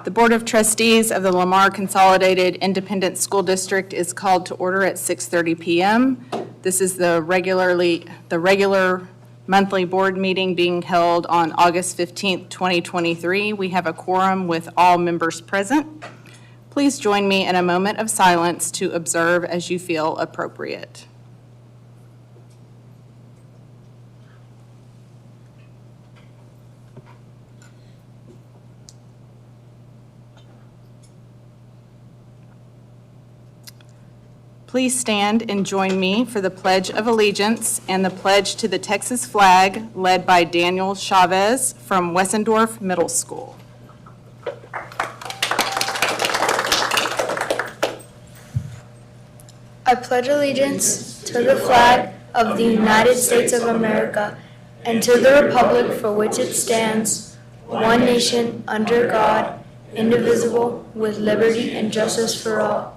The Board of Trustees of the Lamar Consolidated Independent School District is called to order at 6:30 p.m. This is the regular monthly board meeting being held on August 15th, 2023. We have a quorum with all members present. Please join me in a moment of silence to observe as you feel appropriate. Please stand and join me for the Pledge of Allegiance and the pledge to the Texas flag led by Daniel Chavez from Wessendorf Middle School. I pledge allegiance to the flag of the United States of America and to the republic for which it stands, one nation, under God, indivisible, with liberty and justice for all.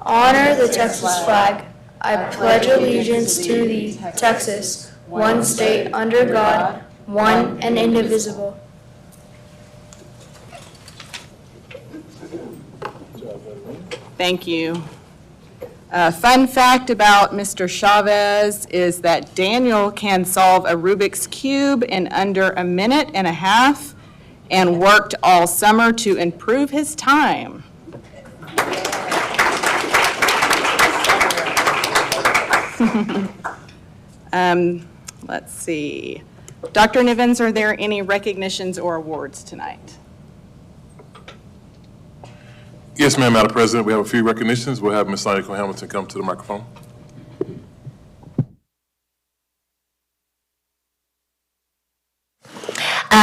Honor the Texas flag. I pledge allegiance to thee, Texas, one state under God, one and indivisible. Thank you. A fun fact about Mr. Chavez is that Daniel can solve a Rubik's Cube in under a minute and a half and worked all summer to improve his time. Let's see. Dr. Nivens, are there any recognitions or awards tonight? Yes, ma'am, Madam President. We have a few recognitions. We'll have Ms. Sonia Hamilton come to the microphone.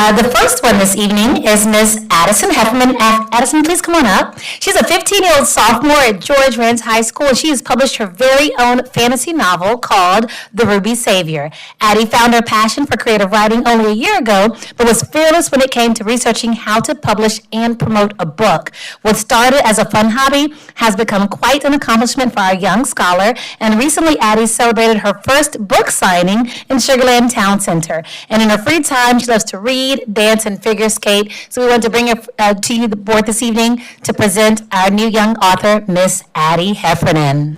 The first one this evening is Ms. Addison Hefferman. Addison, please come on up. She's a 15-year-old sophomore at George Rance High School, and she has published her very own fantasy novel called The Ruby Savior. Addie found her passion for creative writing only a year ago, but was fearless when it came to researching how to publish and promote a book. What started as a fun hobby has become quite an accomplishment for our young scholar, and recently Addie celebrated her first book signing in Sugar Land Town Center. And in her free time, she loves to read, dance, and figure skate. So we want to bring her to you, the board, this evening to present our new young author, Miss Addie Heffernan.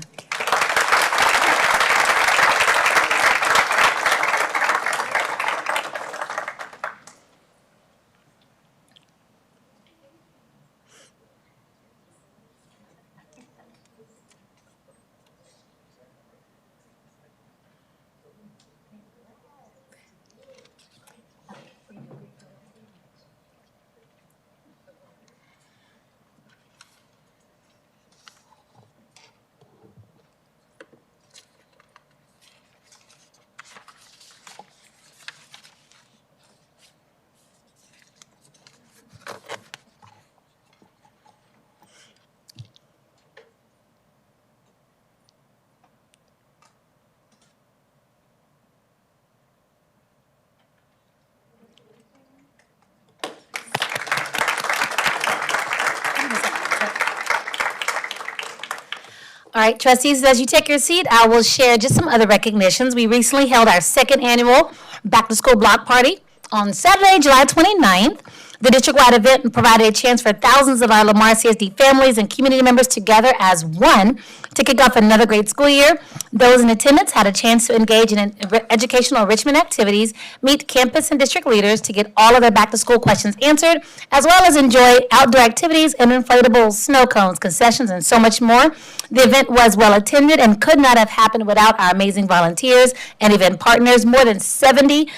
All right, trustees, as you take your seat, I will share just some other recognitions. We recently held our second annual Back to School Block Party on Saturday, July 29th. The district-wide event provided a chance for thousands of our Lamar CISD families and community members together as one to kick off another great school year. Those in attendance had a chance to engage in educational enrichment activities, meet campus and district leaders to get all of their back-to-school questions answered, as well as enjoy outdoor activities and inflatables, snow cones, concessions, and so much more. The event was well attended and could not have happened without our amazing volunteers and event partners. More than 70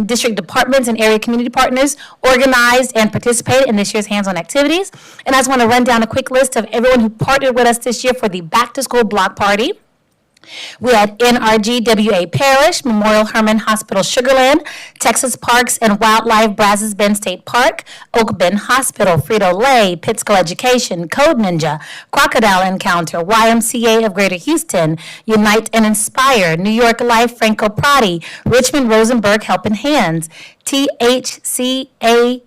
district departments and area community partners organized and participated in this year's hands-on activities. And I just want to run down a quick list of everyone who partnered with us this year for the Back to School Block Party. We had NRG WA Parish, Memorial Hermann Hospital Sugarland, Texas Parks and Wildlife Brazos Bend State Park, Oak Bend Hospital, Frito-Lay, Pittsco Education, Code Ninja, Crocodile Encounter, YMCA of Greater Houston, Unite and Inspire, New York Life, Franco Prati, Richmond Rosenberg Helping Hands, THCA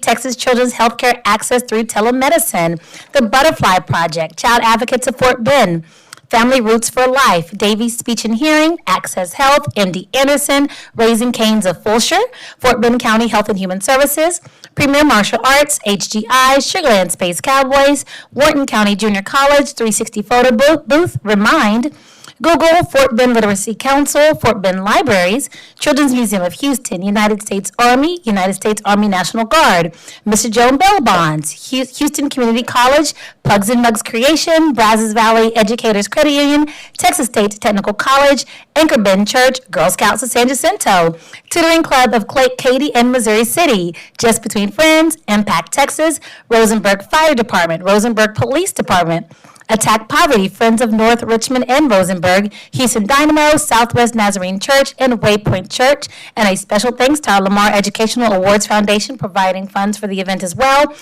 Texas Children's Healthcare Access through Telemedicine, the Butterfly Project, Child Advocates of Fort Bend, Family Roots for Life, Davies Speech and Hearing, Access Health, MD Anderson, Raising Cane's of Fulshire, Fort Bend County Health and Human Services, Premier Martial Arts, HGI, Sugarland Space Cowboys, Wharton County Junior College, 360 Photo Booth, Remind, Google, Fort Bend Literacy Council, Fort Bend Libraries, Children's Museum of Houston, United States Army National Guard, Mr. Joan Bell Bonds, Houston Community College, Pugs and Mugs Creation, Brazos Valley Educators Credit Union, Texas State Technical College, Anchor Bend Church, Girl Scouts of San Jacinto, Tutoring Club of Katy and Missouri City, Just Between Friends, Impact Texas, Rosenberg Fire Department, Rosenberg Police Department, Attack Poverty, Friends of North Richmond and Rosenberg, Houston Dynamo, Southwest Nazarene Church, and Waypoint Church. And a special thanks to our Lamar Educational Awards Foundation, providing funds for the event as well.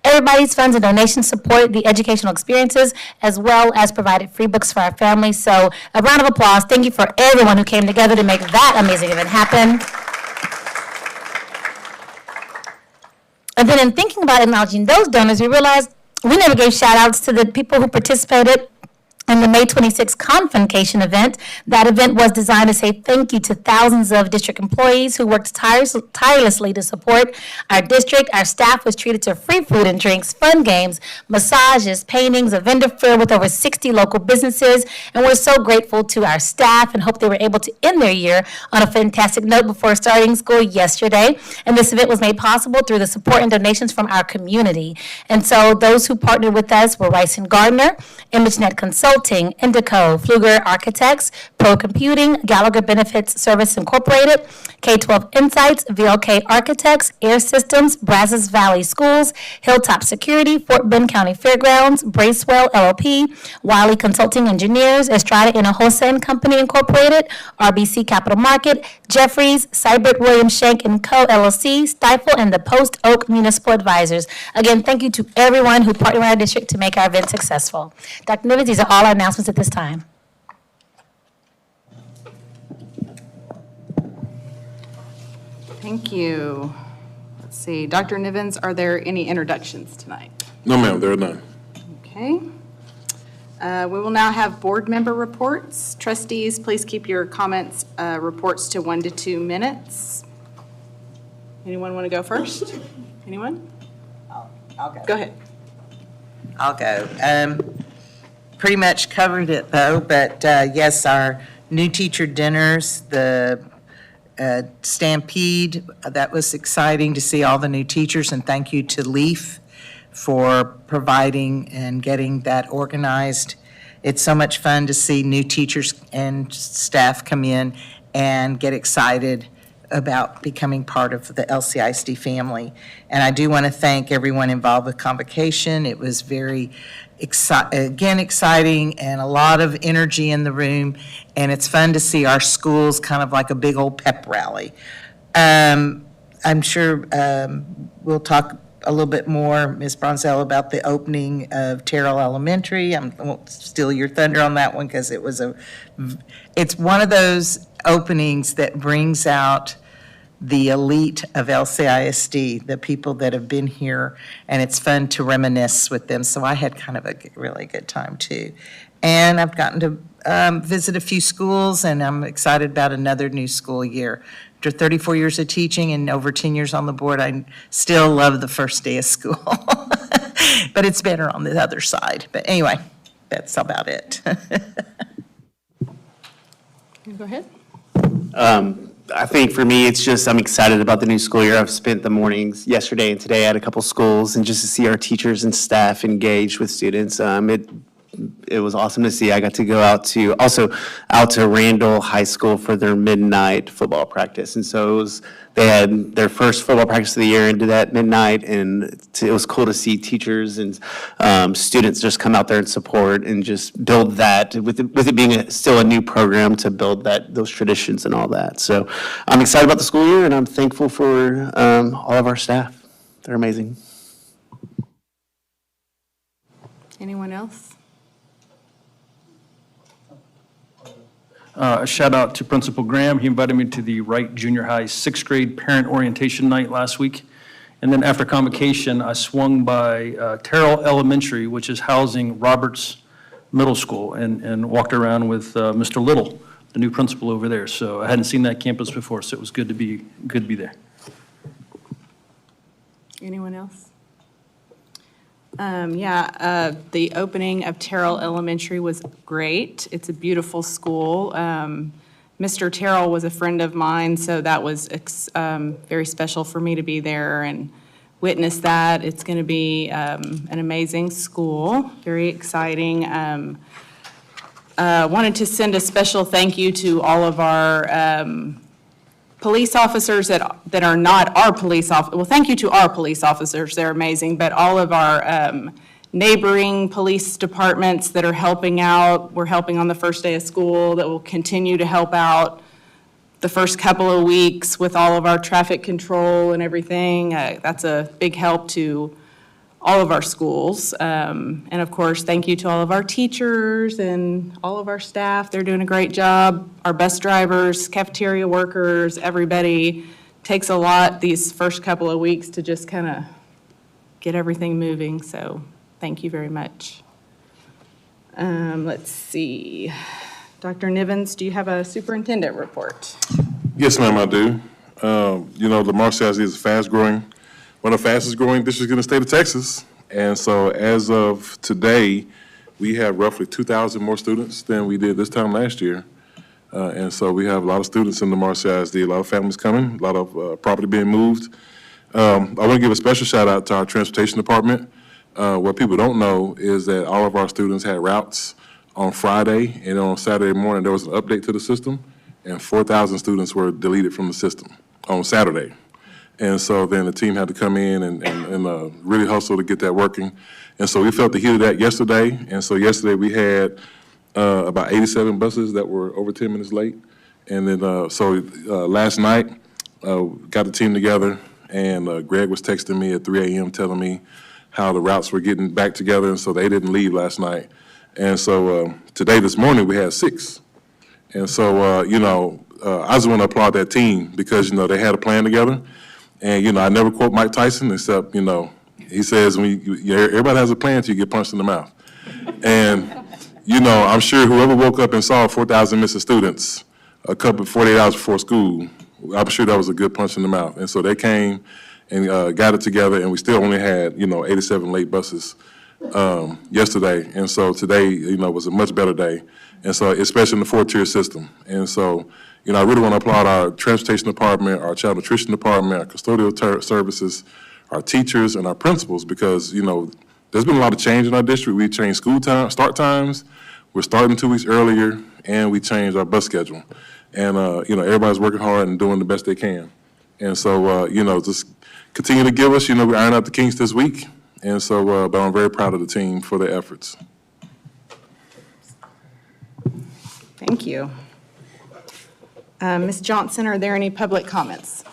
Everybody's funds and donations support the educational experiences, as well as provided free books for our families. So a round of applause. Thank you for everyone who came together to make that amazing event happen. And then in thinking about acknowledging those donors, we realized we never gave shout outs to the people who participated in the May 26th Convocation event. That event was designed to say thank you to thousands of district employees who worked tirelessly to support our district. Our staff was treated to free food and drinks, fun games, massages, paintings, a vendor fair with over 60 local businesses. And we're so grateful to our staff and hope they were able to end their year on a fantastic note before starting school yesterday. And this event was made possible through the support and donations from our community. And so those who partnered with us were Rice and Gardner, ImageNet Consulting, Indico, Pfluger Architects, Pro Computing, Gallagher Benefits Service Incorporated, K-12 Insights, VLK Architects, Air Systems, Brazos Valley Schools, Hilltop Security, Fort Bend County Fairgrounds, Bracewell LLP, Wiley Consulting Engineers, Estrada Hinojosa Company Incorporated, RBC Capital Market, Jeffries, Cybert William Shank & Co. LLC, Stifel, and the Post Oak Municipal Advisors. Again, thank you to everyone who partnered with our district to make our event successful. Dr. Nivens, these are all our announcements at this time. Thank you. Let's see, Dr. Nivens, are there any introductions tonight? No, ma'am, there are none. Okay. We will now have board member reports. Trustees, please keep your comments, reports to 1 to 2 minutes. Anyone want to go first? Anyone? I'll go. Go ahead. I'll go. Pretty much covered it though, but yes, our new teacher dinners, the Stampede, that was exciting to see all the new teachers, and thank you to Leaf for providing and getting that organized. It's so much fun to see new teachers and staff come in and get excited about becoming part of the LCISD family. And I do want to thank everyone involved with Convocation. It was very exciting and a lot of energy in the room, and it's fun to see our schools kind of like a big old pep rally. I'm sure we'll talk a little bit more, Ms. Bronzell, about the opening of Terrell Elementary. I won't steal your thunder on that one because it's one of those openings that brings out the elite of LCISD, the people that have been here, and it's fun to reminisce with them. So I had kind of a really good time too. And I've gotten to visit a few schools, and I'm excited about another new school year. After 34 years of teaching and over 10 years on the board, I still love the first day of school. But it's better on the other side. But anyway, that's about it. Go ahead. I think for me, it's just, I'm excited about the new school year. I've spent the mornings yesterday and today at a couple schools, and just to see our teachers and staff engaged with students, it was awesome to see. I got to go out to Randall High School for their midnight football practice. And so they had their first football practice of the year and did that midnight. And it was cool to see teachers and students just come out there and support and just build that, with it being still a new program, to build those traditions and all that. So I'm excited about the school year, and I'm thankful for all of our staff. They're amazing. Anyone else? A shout out to Principal Graham. He invited me to the Wright Junior High 6th grade parent orientation night last week. And then after convocation, I swung by Terrell Elementary, which is housing Roberts Middle School and walked around with Mr. Little, the new principal over there. So I hadn't seen that campus before, so it was good to be there. Anyone else? The opening of Terrell Elementary was great. It's a beautiful school. Mr. Terrell was a friend of mine, so that was very special for me to be there and witness that. It's going to be an amazing school, very exciting. Wanted to send a special thank you to all of our police officers that are not our police officers. Well, thank you to our police officers, they're amazing, but all of our neighboring police departments that are helping out. We're helping on the first day of school, that will continue to help out the first couple of weeks with all of our traffic control and everything. That's a big help to all of our schools. And of course, thank you to all of our teachers and all of our staff. They're doing a great job. Our bus drivers, cafeteria workers, everybody. Takes a lot these first couple of weeks to just kind of get everything moving. So thank you very much. Let's see. Dr. Nivens, do you have a superintendent report? Yes, ma'am, I do. Lamar CISD is one of the fastest growing districts in the state of Texas. And so as of today, we have roughly 2,000 more students than we did this time last year. And so we have a lot of students in Lamar CISD, a lot of families coming, a lot of property being moved. I want to give a special shout out to our transportation department. What people don't know is that all of our students had routes on Friday, and on Saturday morning, there was an update to the system, and 4,000 students were deleted from the system on Saturday. And so then the team had to come in and really hustle to get that working. And so we felt the heat of that yesterday. And so yesterday we had about 87 buses that were over 10 minutes late. And then last night, got the team together, and Greg was texting me at 3 a.m. telling me how the routes were getting back together, and so they didn't leave last night. And so this morning, we had 6. And so, I just want to applaud that team because, they had a plan together. And, I never quote Mike Tyson except, he says, everybody has a plan until you get punched in the mouth. And, I'm sure whoever woke up and saw 4,000 missing students a couple 48 hours before school, I'm sure that was a good punch in the mouth. And so they came and got it together, and we still only had, 87 late buses yesterday. And so today, was a much better day. And so, especially in the 4-tier system. And so, I really want to applaud our transportation department, our child nutrition department, our custodial services, our teachers, and our principals, because, there's been a lot of change in our district. We changed school start times. We're starting 2 weeks earlier, and we changed our bus schedule. And, everybody's working hard and doing the best they can. And so, just continue to give us, we iron out the kinks this week. And so, but I'm very proud of the team for their efforts. Thank you. Ms. Johnson, are there any public comments?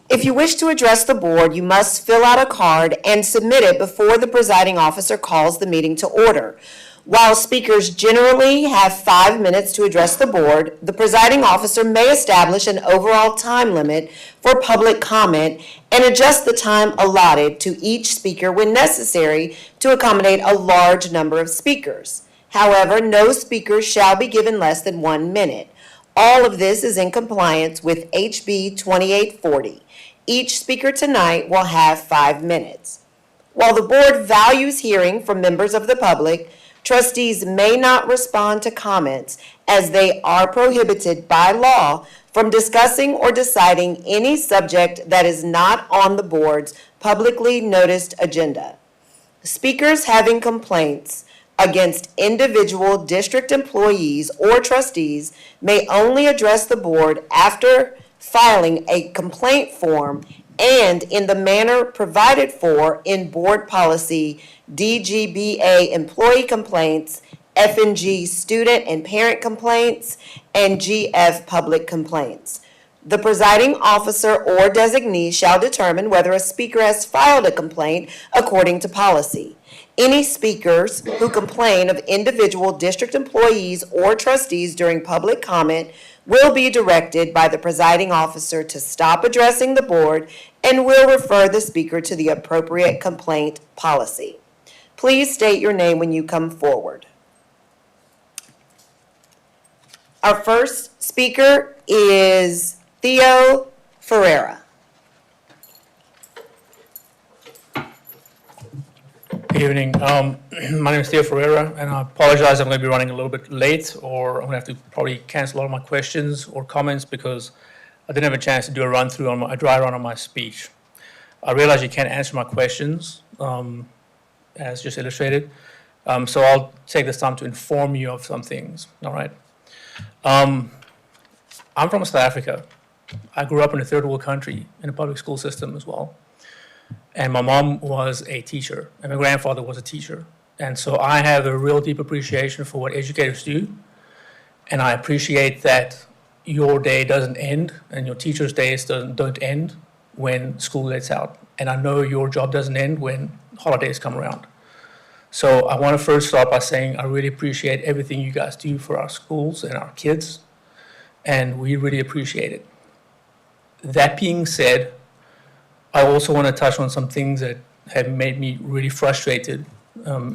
If you wish to address the board, you must fill out a card and submit it before the presiding officer calls the meeting to order. While speakers generally have 5 minutes to address the board, the presiding officer may establish an overall time limit for public comment and adjust the time allotted to each speaker when necessary to accommodate a large number of speakers. However, no speaker shall be given less than 1 minute. All of this is in compliance with HB 2840. Each speaker tonight will have 5 minutes. While the board values hearing from members of the public, trustees may not respond to comments as they are prohibited by law from discussing or deciding any subject that is not on the board's publicly noticed agenda. Speakers having complaints against individual district employees or trustees may only address the board after filing a complaint form and in the manner provided for in board policy DGBA employee complaints, F&G student and parent complaints, and GF public complaints. The presiding officer or designee shall determine whether a speaker has filed a complaint according to policy. Any speakers who complain of individual district employees or trustees during public comment will be directed by the presiding officer to stop addressing the board and will refer the speaker to the appropriate complaint policy. Please state your name when you come forward. Our first speaker is Theo Ferreira. Good evening. My name is Theo Ferreira, and I apologize, I'm going to be running a little bit late, or I'm going to have to probably cancel all of my questions or comments because I didn't have a chance to do a run-through on a dry run on my speech. I realize you can't answer my questions, as just illustrated, so I'll take this time to inform you of some things, all right? I'm from South Africa. I grew up in a third world country in a public school system as well. And my mom was a teacher, and my grandfather was a teacher. And so I have a real deep appreciation for what educators do. And I appreciate that your day doesn't end and your teacher's days don't end when school lets out. And I know your job doesn't end when holidays come around. So I want to first start by saying I really appreciate everything you guys do for our schools and our kids. And we really appreciate it. That being said, I also want to touch on some things that have made me really frustrated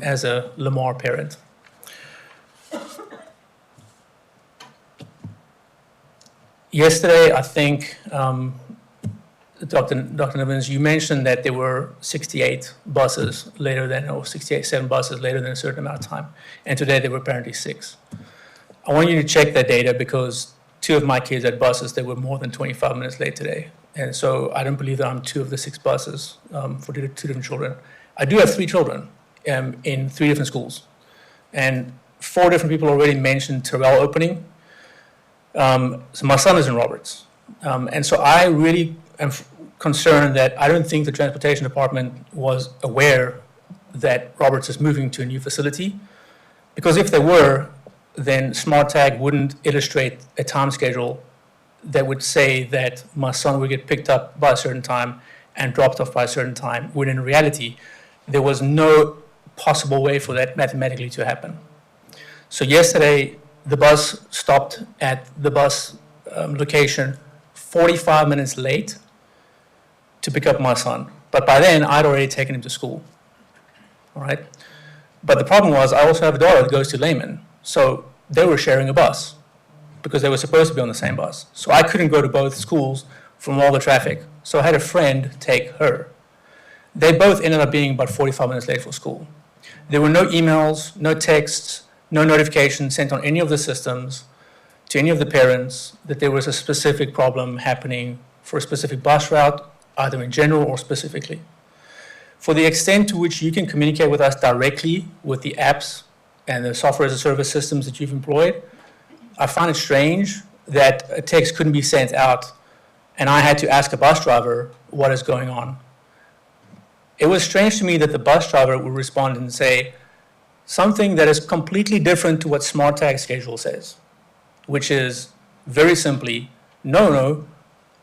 as a Lamar parent. Yesterday, I think, Dr. Nivens, you mentioned that there were 68 buses later than, or 7 buses later than a certain amount of time. And today there were apparently 6. I want you to check that data because 2 of my kids had buses that were more than 25 minutes late today. And so I don't believe that I'm 2 of the 6 buses for 2 different children. I do have 3 children in 3 different schools. And 4 different people already mentioned Terrell opening. So my son is in Roberts. And so I really am concerned that I don't think the transportation department was aware that Roberts is moving to a new facility. Because if they were, then Smart Tag wouldn't illustrate a time schedule that would say that my son would get picked up by a certain time and dropped off by a certain time, when in reality, there was no possible way for that mathematically to happen. So yesterday, the bus stopped at the bus location 45 minutes late to pick up my son. But by then, I'd already taken him to school, all right? But the problem was, I also have a daughter that goes to Lehman, so they were sharing a bus because they were supposed to be on the same bus. So I couldn't go to both schools from all the traffic. So I had a friend take her. They both ended up being about 45 minutes late for school. There were no emails, no texts, no notifications sent on any of the systems to any of the parents that there was a specific problem happening for a specific bus route, either in general or specifically. For the extent to which you can communicate with us directly with the apps and the software as a service systems that you've employed, I find it strange that a text couldn't be sent out and I had to ask a bus driver what is going on. It was strange to me that the bus driver would respond and say something that is completely different to what Smart Tag schedule says, which is very simply, no,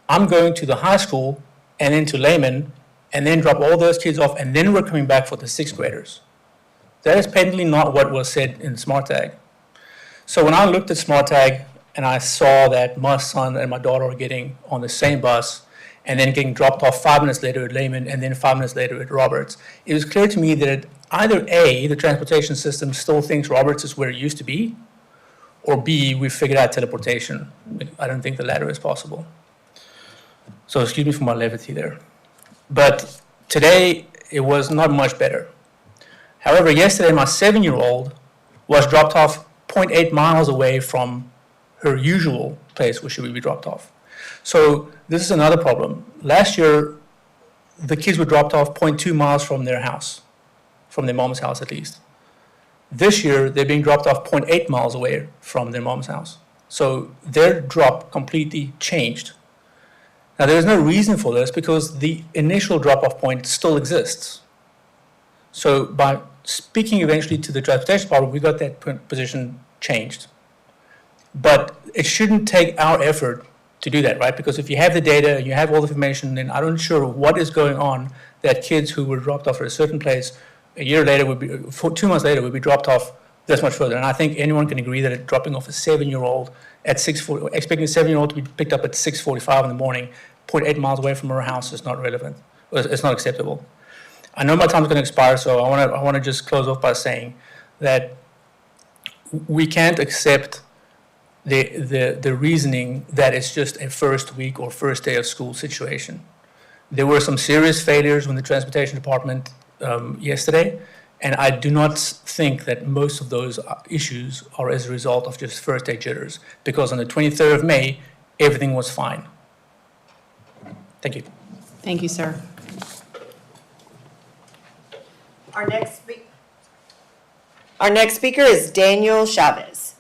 I'm going to the high school and then to Lehman and then drop all those kids off and then we're coming back for the 6th graders. That is patently not what was said in Smart Tag. So when I looked at Smart Tag and I saw that my son and my daughter are getting on the same bus and then getting dropped off 5 minutes later at Lehman and then 5 minutes later at Roberts, it was clear to me that either A, the transportation system still thinks Roberts is where it used to be, or B, we figured out teleportation. I don't think the latter is possible. So excuse me for my levity there. But today, it was not much better. However, yesterday, my 7-year-old was dropped off 0.8 miles away from her usual place where she would be dropped off. So this is another problem. Last year, the kids were dropped off 0.2 miles from their house, from their mom's house at least. This year, they're being dropped off 0.8 miles away from their mom's house. So their drop completely changed. Now, there's no reason for this because the initial drop-off point still exists. So by speaking eventually to the transportation department, we got that position changed. But it shouldn't take our effort to do that, right? Because if you have the data, you have all the information, then I'm not sure what is going on that kids who were dropped off at a certain place a year later would be, 2 months later, would be dropped off That's much further. And I think anyone can agree that dropping off a 7-year-old at 6:40, expecting a 7-year-old to be picked up at 6:45 in the morning, 0.8 miles away from her house is not relevant. It's not acceptable. I know my time's going to expire, so I want to just close off by saying that we can't accept the reasoning that it's just a first week or first day of school situation. There were some serious failures with the transportation department yesterday, and I do not think that most of those issues are as a result of just first day jitters, because on the 23rd of May, everything was fine. Thank you. Thank you, sir. Our next speaker is Daniel Chavez.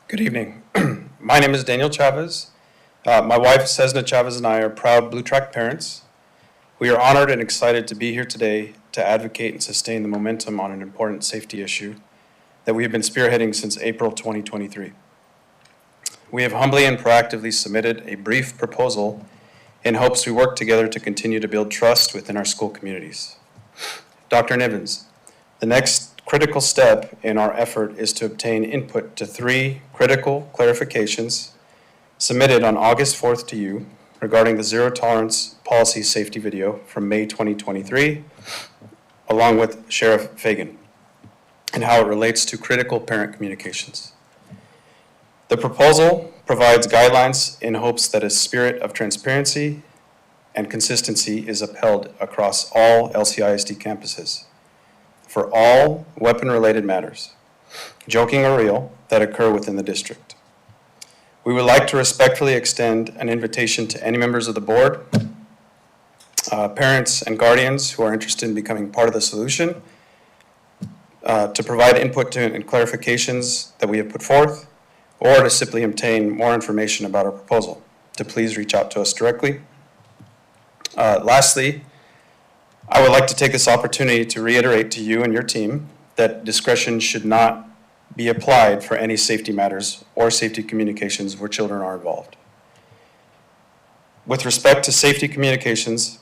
Good evening. My name is Daniel Chavez. My wife, CISD Chavez, and I are proud Blue Track parents. We are honored and excited to be here today to advocate and sustain the momentum on an important safety issue that we have been spearheading since April 2023. We have humbly and proactively submitted a brief proposal in hopes we work together to continue to build trust within our school communities. Dr. Nivens, the next critical step in our effort is to obtain input to 3 critical clarifications submitted on August 4th to you regarding the zero tolerance policy safety video from May 2023, along with Sheriff Fagan, and how it relates to critical parent communications. The proposal provides guidelines in hopes that a spirit of transparency and consistency is upheld across all LCISD campuses for all weapon-related matters, joking or real, that occur within the district. We would like to respectfully extend an invitation to any members of the board, parents and guardians who are interested in becoming part of the solution, to provide input to and clarifications that we have put forth, or to simply obtain more information about our proposal, to please reach out to us directly. Lastly, I would like to take this opportunity to reiterate to you and your team that discretion should not be applied for any safety matters or safety communications where children are involved. With respect to safety communications,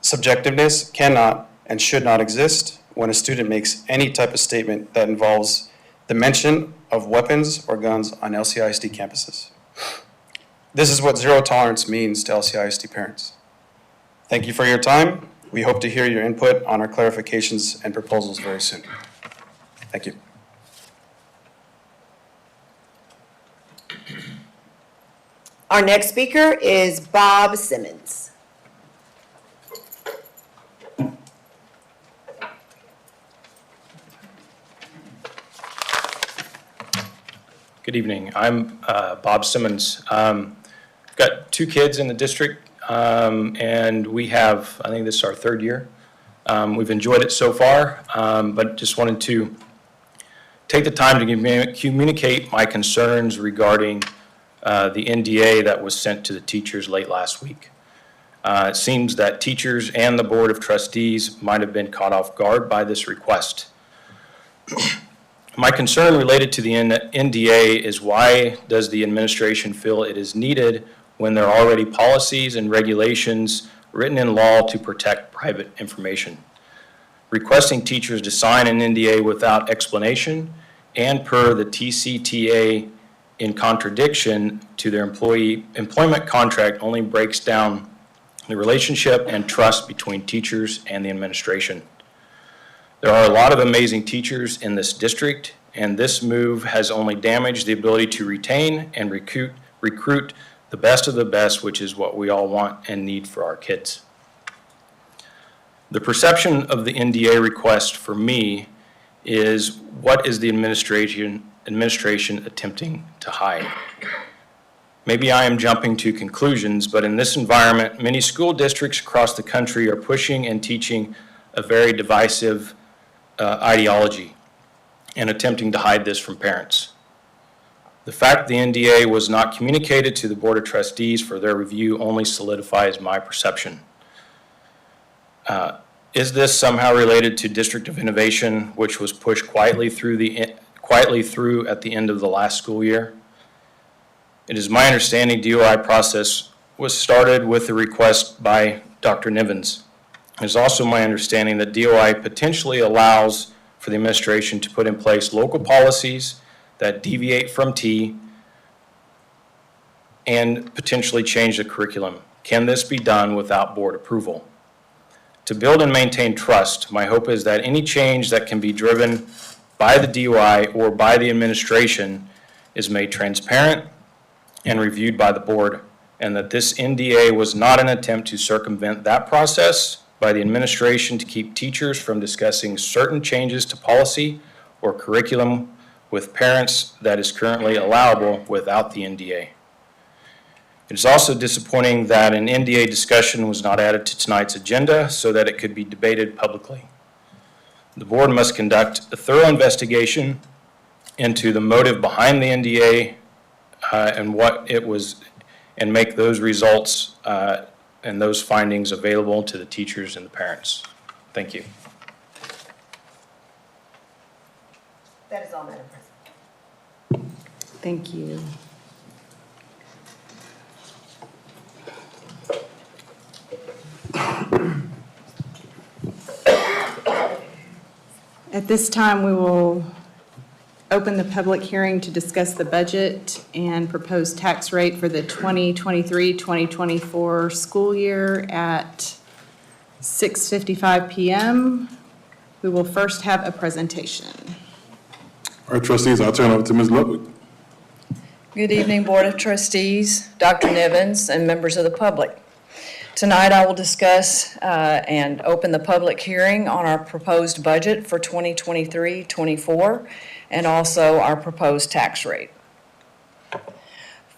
subjectiveness cannot and should not exist when a student makes any type of statement that involves the mention of weapons or guns on LCISD campuses. This is what zero tolerance means to LCISD parents. Thank you for your time. We hope to hear your input on our clarifications and proposals very soon. Thank you. Our next speaker is Bob Simmons. Good evening. I'm Bob Simmons. Got 2 kids in the district, and we have, I think this is our 3rd year. We've enjoyed it so far, but just wanted to take the time to communicate my concerns regarding the NDA that was sent to the teachers late last week. It seems that teachers and the Board of Trustees might have been caught off guard by this request. My concern related to the NDA is, why does the administration feel it is needed when there are already policies and regulations written in law to protect private information? Requesting teachers to sign an NDA without explanation and per the TCTA in contradiction to their employment contract only breaks down the relationship and trust between teachers and the administration. There are a lot of amazing teachers in this district, and this move has only damaged the ability to retain and recruit the best of the best, which is what we all want and need for our kids. The perception of the NDA request for me is, what is the administration attempting to hide? Maybe I am jumping to conclusions, but in this environment, many school districts across the country are pushing and teaching a very divisive ideology and attempting to hide this from parents. The fact the NDA was not communicated to the Board of Trustees for their review only solidifies my perception. Is this somehow related to District of Innovation, which was pushed quietly through at the end of the last school year? It is my understanding DOI process was started with the request by Dr. Nivens. It's also my understanding that DOI potentially allows for the administration to put in place local policies that deviate from T and potentially change the curriculum. Can this be done without board approval? To build and maintain trust, my hope is that any change that can be driven by the DOI or by the administration is made transparent and reviewed by the board, and that this NDA was not an attempt to circumvent that process by the administration to keep teachers from discussing certain changes to policy or curriculum with parents that is currently allowable without the NDA. It is also disappointing that an NDA discussion was not added to tonight's agenda so that it could be debated publicly. The board must conduct a thorough investigation into the motive behind the NDA and what it was, and make those results and those findings available to the teachers and the parents. Thank you. That is all, Madam President. Thank you. At this time, we will open the public hearing to discuss the budget and proposed tax rate for the 2023-2024 school year at 6:55 PM. We will first have a presentation. All right, trustees, I'll turn it over to Ms. Ludwig. Good evening, Board of Trustees, Dr. Nivens, and members of the public. Tonight, I will discuss and open the public hearing on our proposed budget for 2023-24 and also our proposed tax rate.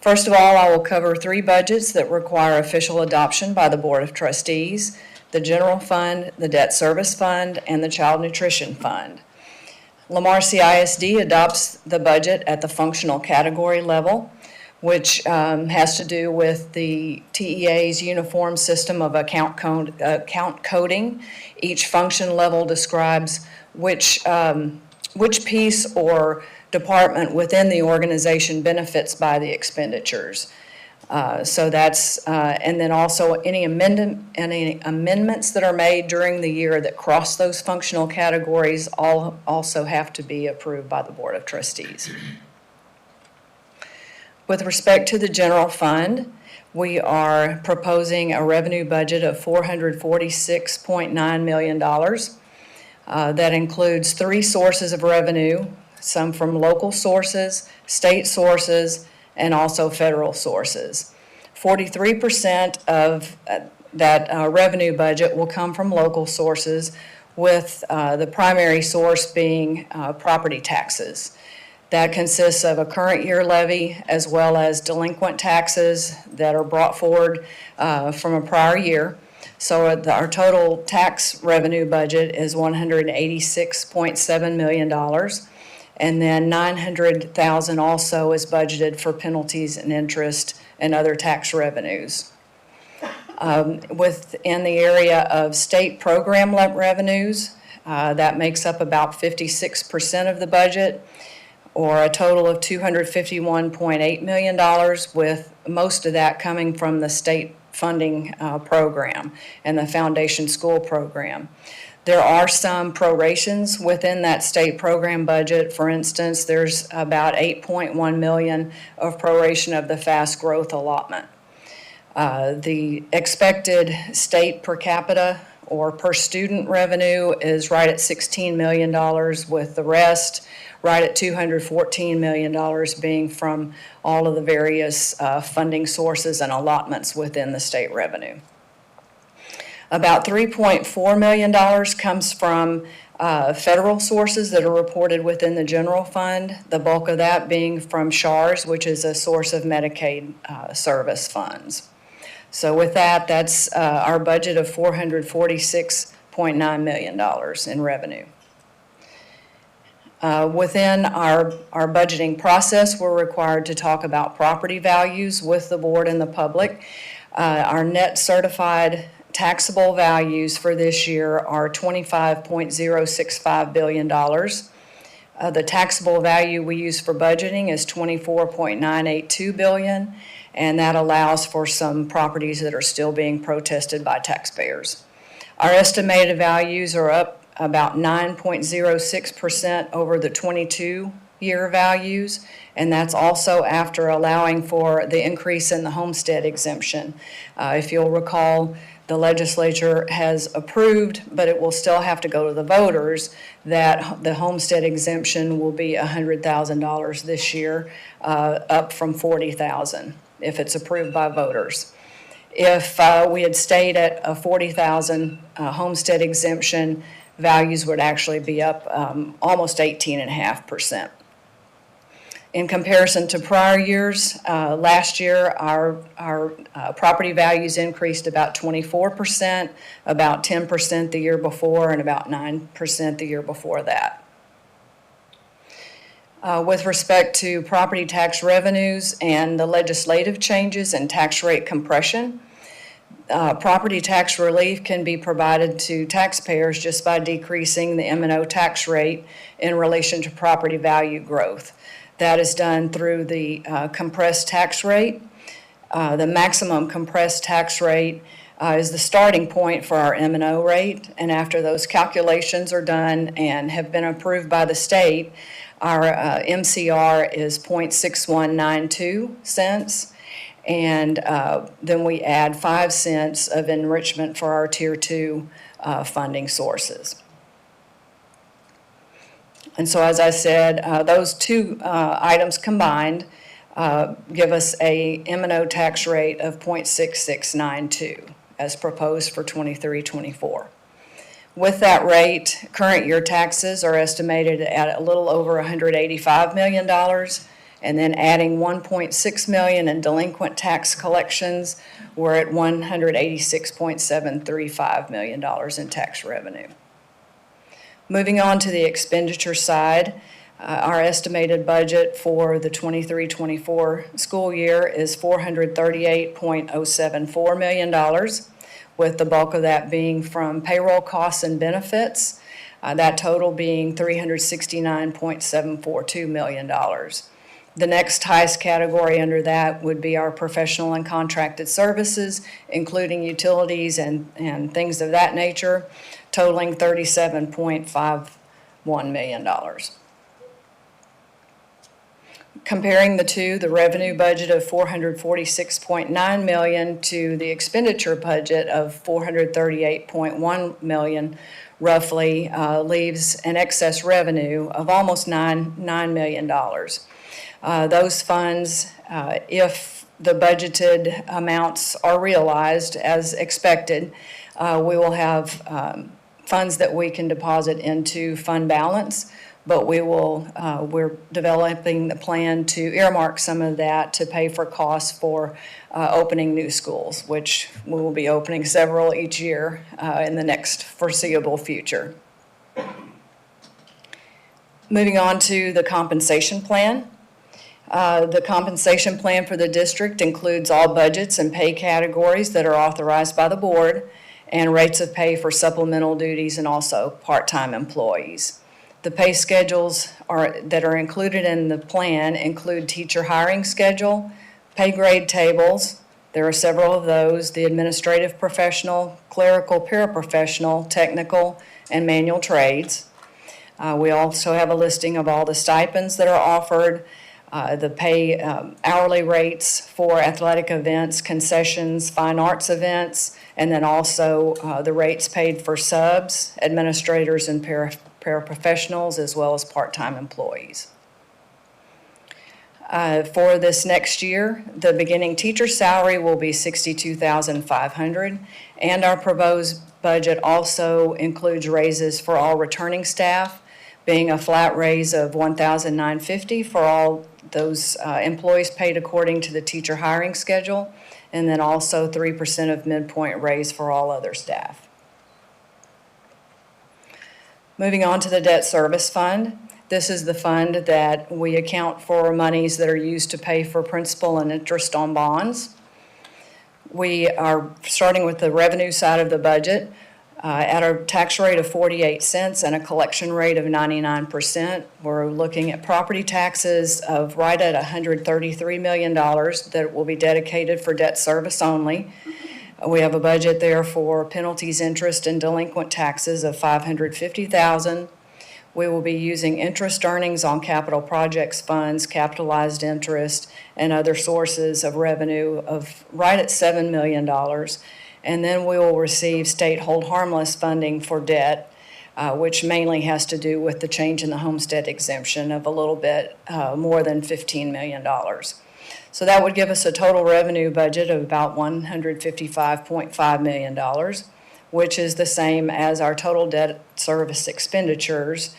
First of all, I will cover three budgets that require official adoption by the Board of Trustees: the General Fund, the Debt Service Fund, and the Child Nutrition Fund. Lamar CISD adopts the budget at the functional category level, which has to do with the TEA's uniform system of account coding. Each function level describes which piece or department within the organization benefits by the expenditures. So that's, and then also any amendments that are made during the year that cross those functional categories also have to be approved by the Board of Trustees. With respect to the general fund, we are proposing a revenue budget of $446.9 million. That includes three sources of revenue, some from local sources, state sources, and also federal sources. 43% of that revenue budget will come from local sources, with the primary source being property taxes. That consists of a current year levy as well as delinquent taxes that are brought forward from a prior year. So our total tax revenue budget is $186.7 million. And then $900,000 also is budgeted for penalties and interest and other tax revenues. Within the area of state program revenues, that makes up about 56% of the budget, or a total of $251.8 million, with most of that coming from the state funding program and the foundation school program. There are some prorations within that state program budget. For instance, there's about $8.1 million of proration of the fast growth allotment. The expected state per capita or per student revenue is right at $16 million, with the rest right at $214 million being from all of the various funding sources and allotments within the state revenue. About $3.4 million comes from federal sources that are reported within the general fund, the bulk of that being from SHARS, which is a source of Medicaid service funds. So with that, that's our budget of $446.9 million in revenue. Within our budgeting process, we're required to talk about property values with the board and the public. Our net certified taxable values for this year are $25.065 billion. The taxable value we use for budgeting is $24.982 billion, and that allows for some properties that are still being protested by taxpayers. Our estimated values are up about 9.06% over the 22-year values, and that's also after allowing for the increase in the homestead exemption. If you'll recall, the legislature has approved, but it will still have to go to the voters, that the homestead exemption will be $100,000 this year, up from $40,000 if it's approved by voters. If we had stayed at a $40,000 homestead exemption, values would actually be up almost 18.5%. In comparison to prior years, last year our property values increased about 24%, about 10% the year before, and about 9% the year before that. With respect to property tax revenues and the legislative changes and tax rate compression, property tax relief can be provided to taxpayers just by decreasing the M&O tax rate in relation to property value growth. That is done through the compressed tax rate. The maximum compressed tax rate is the starting point for our M&O rate, and after those calculations are done and have been approved by the state, our MCR is 0.6192 cents, and then we add 5 cents of enrichment for our Tier 2 funding sources. And so, as I said, those two items combined give us a M&O tax rate of 0.6692 as proposed for 23-24. With that rate, current year taxes are estimated at a little over $185 million, and then adding $1.6 million in delinquent tax collections, we're at $186.735 million in tax revenue. Moving on to the expenditure side, our estimated budget for the 23-24 school year is $438.074 million, with the bulk of that being from payroll costs and benefits, that total being $369.742 million. The next highest category under that would be our professional and contracted services, including utilities and things of that nature, totaling $37.51 million. Comparing the two, the revenue budget of $446.9 million to the expenditure budget of $438.1 million roughly leaves an excess revenue of almost $9 million. Those funds, if the budgeted amounts are realized as expected, we will have funds that we can deposit into fund balance, but we're developing the plan to earmark some of that to pay for costs for opening new schools, which we will be opening several each year in the next foreseeable future. Moving on to the compensation plan. The compensation plan for the district includes all budgets and pay categories that are authorized by the board and rates of pay for supplemental duties and also part-time employees. The pay schedules that are included in the plan include teacher hiring schedule, pay grade tables, there are several of those, the administrative professional, clerical, paraprofessional, technical, and manual trades. We also have a listing of all the stipends that are offered, the pay hourly rates for athletic events, concessions, fine arts events, and then also the rates paid for subs, administrators, and paraprofessionals, as well as part-time employees. For this next year, the beginning teacher salary will be $62,500, and our proposed budget also includes raises for all returning staff, being a flat raise of $1,950 for all those employees paid according to the teacher hiring schedule, and then also 3% of midpoint raise for all other staff. Moving on to the debt service fund. This is the fund that we account for monies that are used to pay for principal and interest on bonds. We are starting with the revenue side of the budget. At a tax rate of 48 cents and a collection rate of 99%, we're looking at property taxes of right at $133 million that will be dedicated for debt service only. We have a budget there for penalties, interest, and delinquent taxes of $550,000. We will be using interest earnings on capital projects funds, capitalized interest, and other sources of revenue of right at $7 million. And then we will receive state hold harmless funding for debt, which mainly has to do with the change in the homestead exemption of a little bit more than $15 million. So that would give us a total revenue budget of about $155.5 million, which is the same as our total debt service expenditures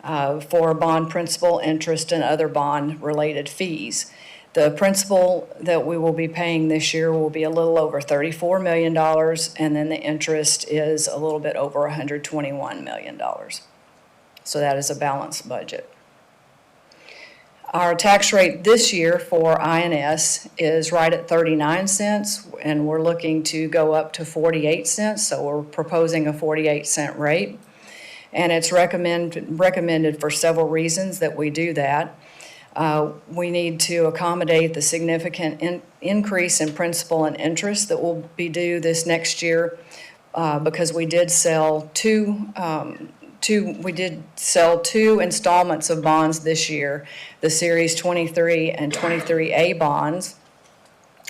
for bond principal, interest, and other bond-related fees. The principal that we will be paying this year will be a little over $34 million, and then the interest is a little bit over $121 million. So that is a balanced budget. Our tax rate this year for INS is right at 39 cents, and we're looking to go up to 48 cents, so we're proposing a 48-cent rate. And it's recommended for several reasons that we do that. We need to accommodate the significant increase in principal and interest that will be due this next year because we did sell two installments of bonds this year, the Series 23 and 23A bonds.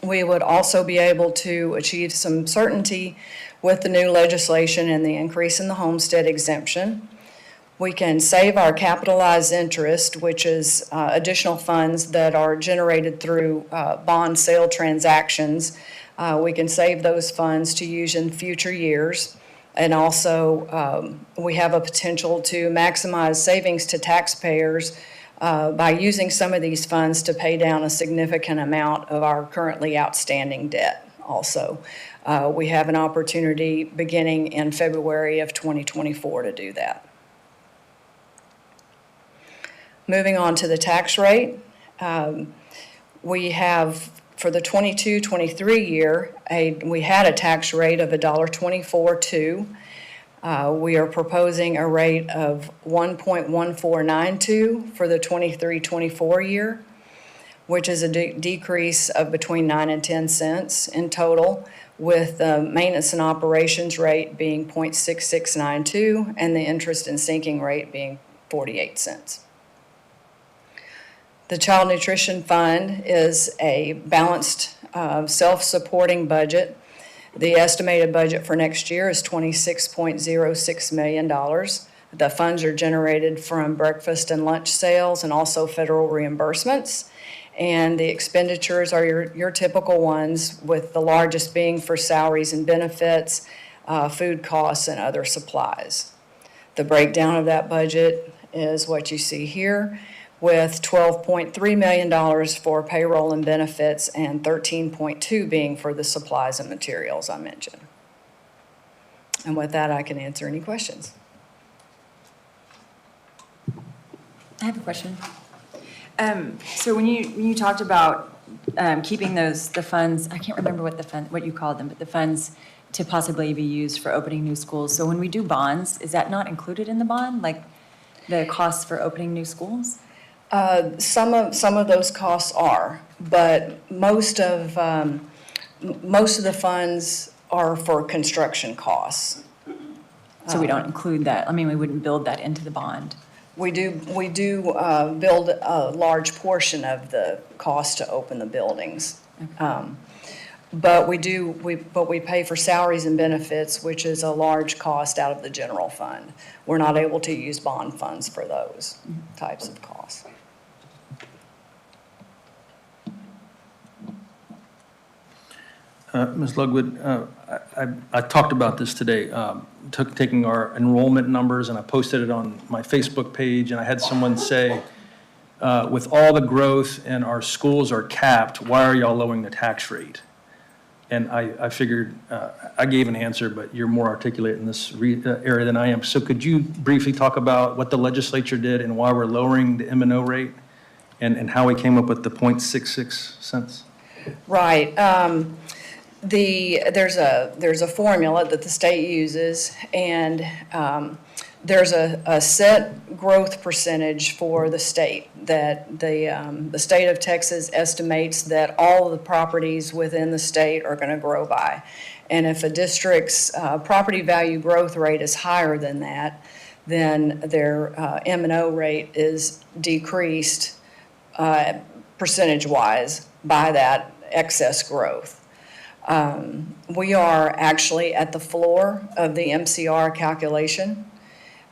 We would also be able to achieve some certainty with the new legislation and the increase in the homestead exemption. We can save our capitalized interest, which is additional funds that are generated through bond sale transactions. We can save those funds to use in future years. And also, we have a potential to maximize savings to taxpayers by using some of these funds to pay down a significant amount of our currently outstanding debt also. We have an opportunity beginning in February of 2024 to do that. Moving on to the tax rate, we have, for the 22-23 year, we had a tax rate of $1.24.2. We are proposing a rate of 1.1492 for the 23-24 year, which is a decrease of between 9 and 10 cents in total, with the maintenance and operations rate being 0.6692 and the interest and sinking rate being 48 cents. The Child Nutrition Fund is a balanced, self-supporting budget. The estimated budget for next year is $26.06 million. The funds are generated from breakfast and lunch sales and also federal reimbursements. And the expenditures are your typical ones, with the largest being for salaries and benefits, food costs, and other supplies. The breakdown of that budget is what you see here, with $12.3 million for payroll and benefits and $13.2 being for the supplies and materials I mentioned. And with that, I can answer any questions. I have a question. So when you talked about keeping the funds, I can't remember what you called them, but the funds to possibly be used for opening new schools. So when we do bonds, is that not included in the bond, like the costs for opening new schools? Some of those costs are, but most of the funds are for construction costs. So we don't include that. I mean, we wouldn't build that into the bond. We do build a large portion of the cost to open the buildings. Okay. But we pay for salaries and benefits, which is a large cost out of the general fund. We're not able to use bond funds for those types of costs. Ms. Lugwood, I talked about this today, taking our enrollment numbers, and I posted it on my Facebook page, and I had someone say, with all the growth and our schools are capped, why are y'all lowering the tax rate? And I figured, I gave an answer, but you're more articulate in this area than I am. So could you briefly talk about what the legislature did and why we're lowering the M&O rate and how we came up with the 0.66 cents? Right. There's a formula that the state uses, and there's a set growth percentage for the state that the state of Texas estimates that all of the properties within the state are going to grow by. And if a district's property value growth rate is higher than that, then their M&O rate is decreased percentage-wise by that excess growth. We are actually at the floor of the MCR calculation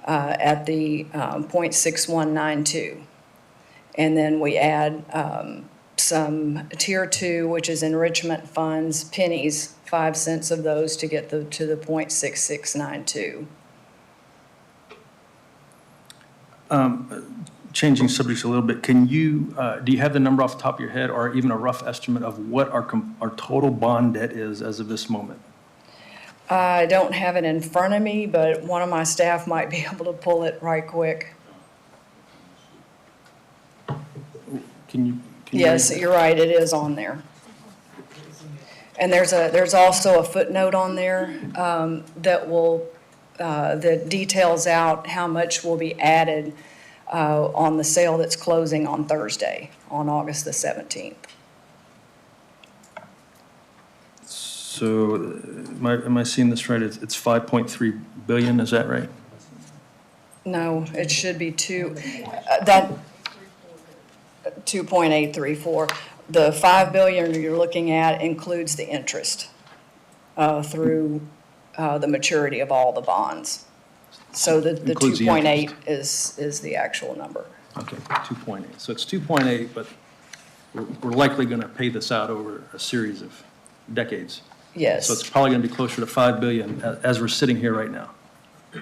at the 0.6192. And then we add some Tier 2, which is enrichment funds, pennies, 5 cents of those to get to the 0.6692. Changing subjects a little bit, can you, do you have the number off the top of your head or even a rough estimate of what our total bond debt is as of this moment? I don't have it in front of me, but one of my staff might be able to pull it right quick. Can you? Yes, you're right, it is on there. And there's also a footnote on there that details out how much will be added on the sale that's closing on Thursday, on August the 17th. So am I seeing this right? It's 5.3 billion, is that right? No, it should be 2.834. The 5 billion you're looking at includes the interest through the maturity of all the bonds. So the Includes the 2.8 is the actual number. Okay, 2.8. So it's 2.8, but we're likely going to pay this out over a series of decades. Yes. So it's probably going to be closer to 5 billion as we're sitting here right now.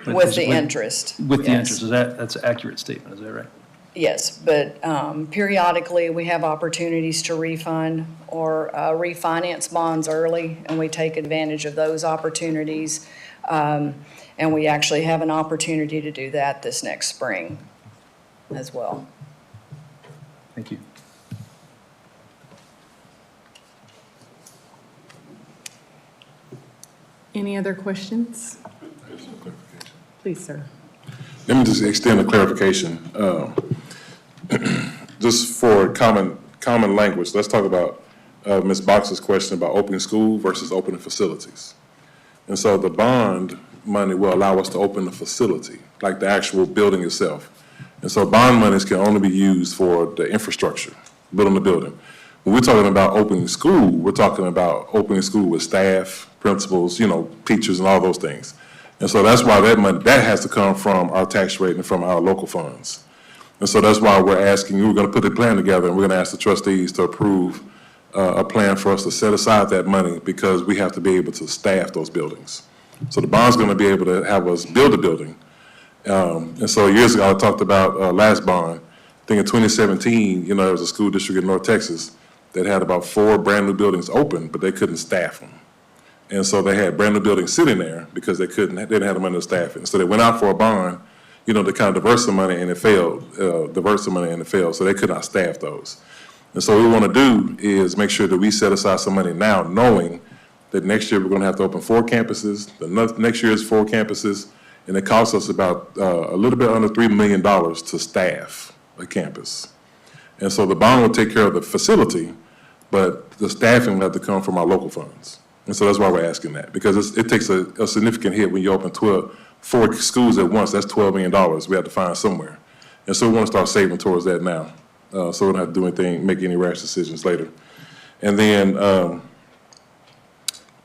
With the interest. With the yes. interest, that's an accurate statement, is that right? Yes, but periodically, we have opportunities to refund or refinance bonds early, and we take advantage of those opportunities. And we actually have an opportunity to do that this next spring as well. Thank you. Any other questions? Please, sir. Let me just extend a clarification. Just for common language, let's talk about Ms. Box's question about opening school versus opening facilities. And so the bond money will allow us to open the facility, like the actual building itself. And so bond monies can only be used for the infrastructure, building the building. When we're talking about opening school, we're talking about opening school with staff, principals, teachers and all those things. And so that's why that money, that has to come from our tax rate and from our local funds. And so that's why we're asking, we're going to put the plan together and we're going to ask the trustees to approve a plan for us to set aside that money because we have to be able to staff those buildings. So the bond's going to be able to have us build a building. And so years ago, I talked about last bond. I think in 2017, there was a school district in North Texas that had about 4 brand new buildings open, but they couldn't staff them. And so they had brand new buildings sitting there because they didn't have the money to staff it. And so they went out for a bond, to kind of divert some money and it failed, so they could not staff those. And so what we want to do is make sure that we set aside some money now, knowing that next year we're going to have to open 4 campuses, the next year is 4 campuses, and it costs us about a little bit under $3 million to staff a campus. And so the bond will take care of the facility, but the staffing will have to come from our local funds. And so that's why we're asking that, because it takes a significant hit when you open 4 schools at once. That's $12 million we have to find somewhere. And so we want to start saving towards that now, so we don't have to do anything, make any rash decisions later. And then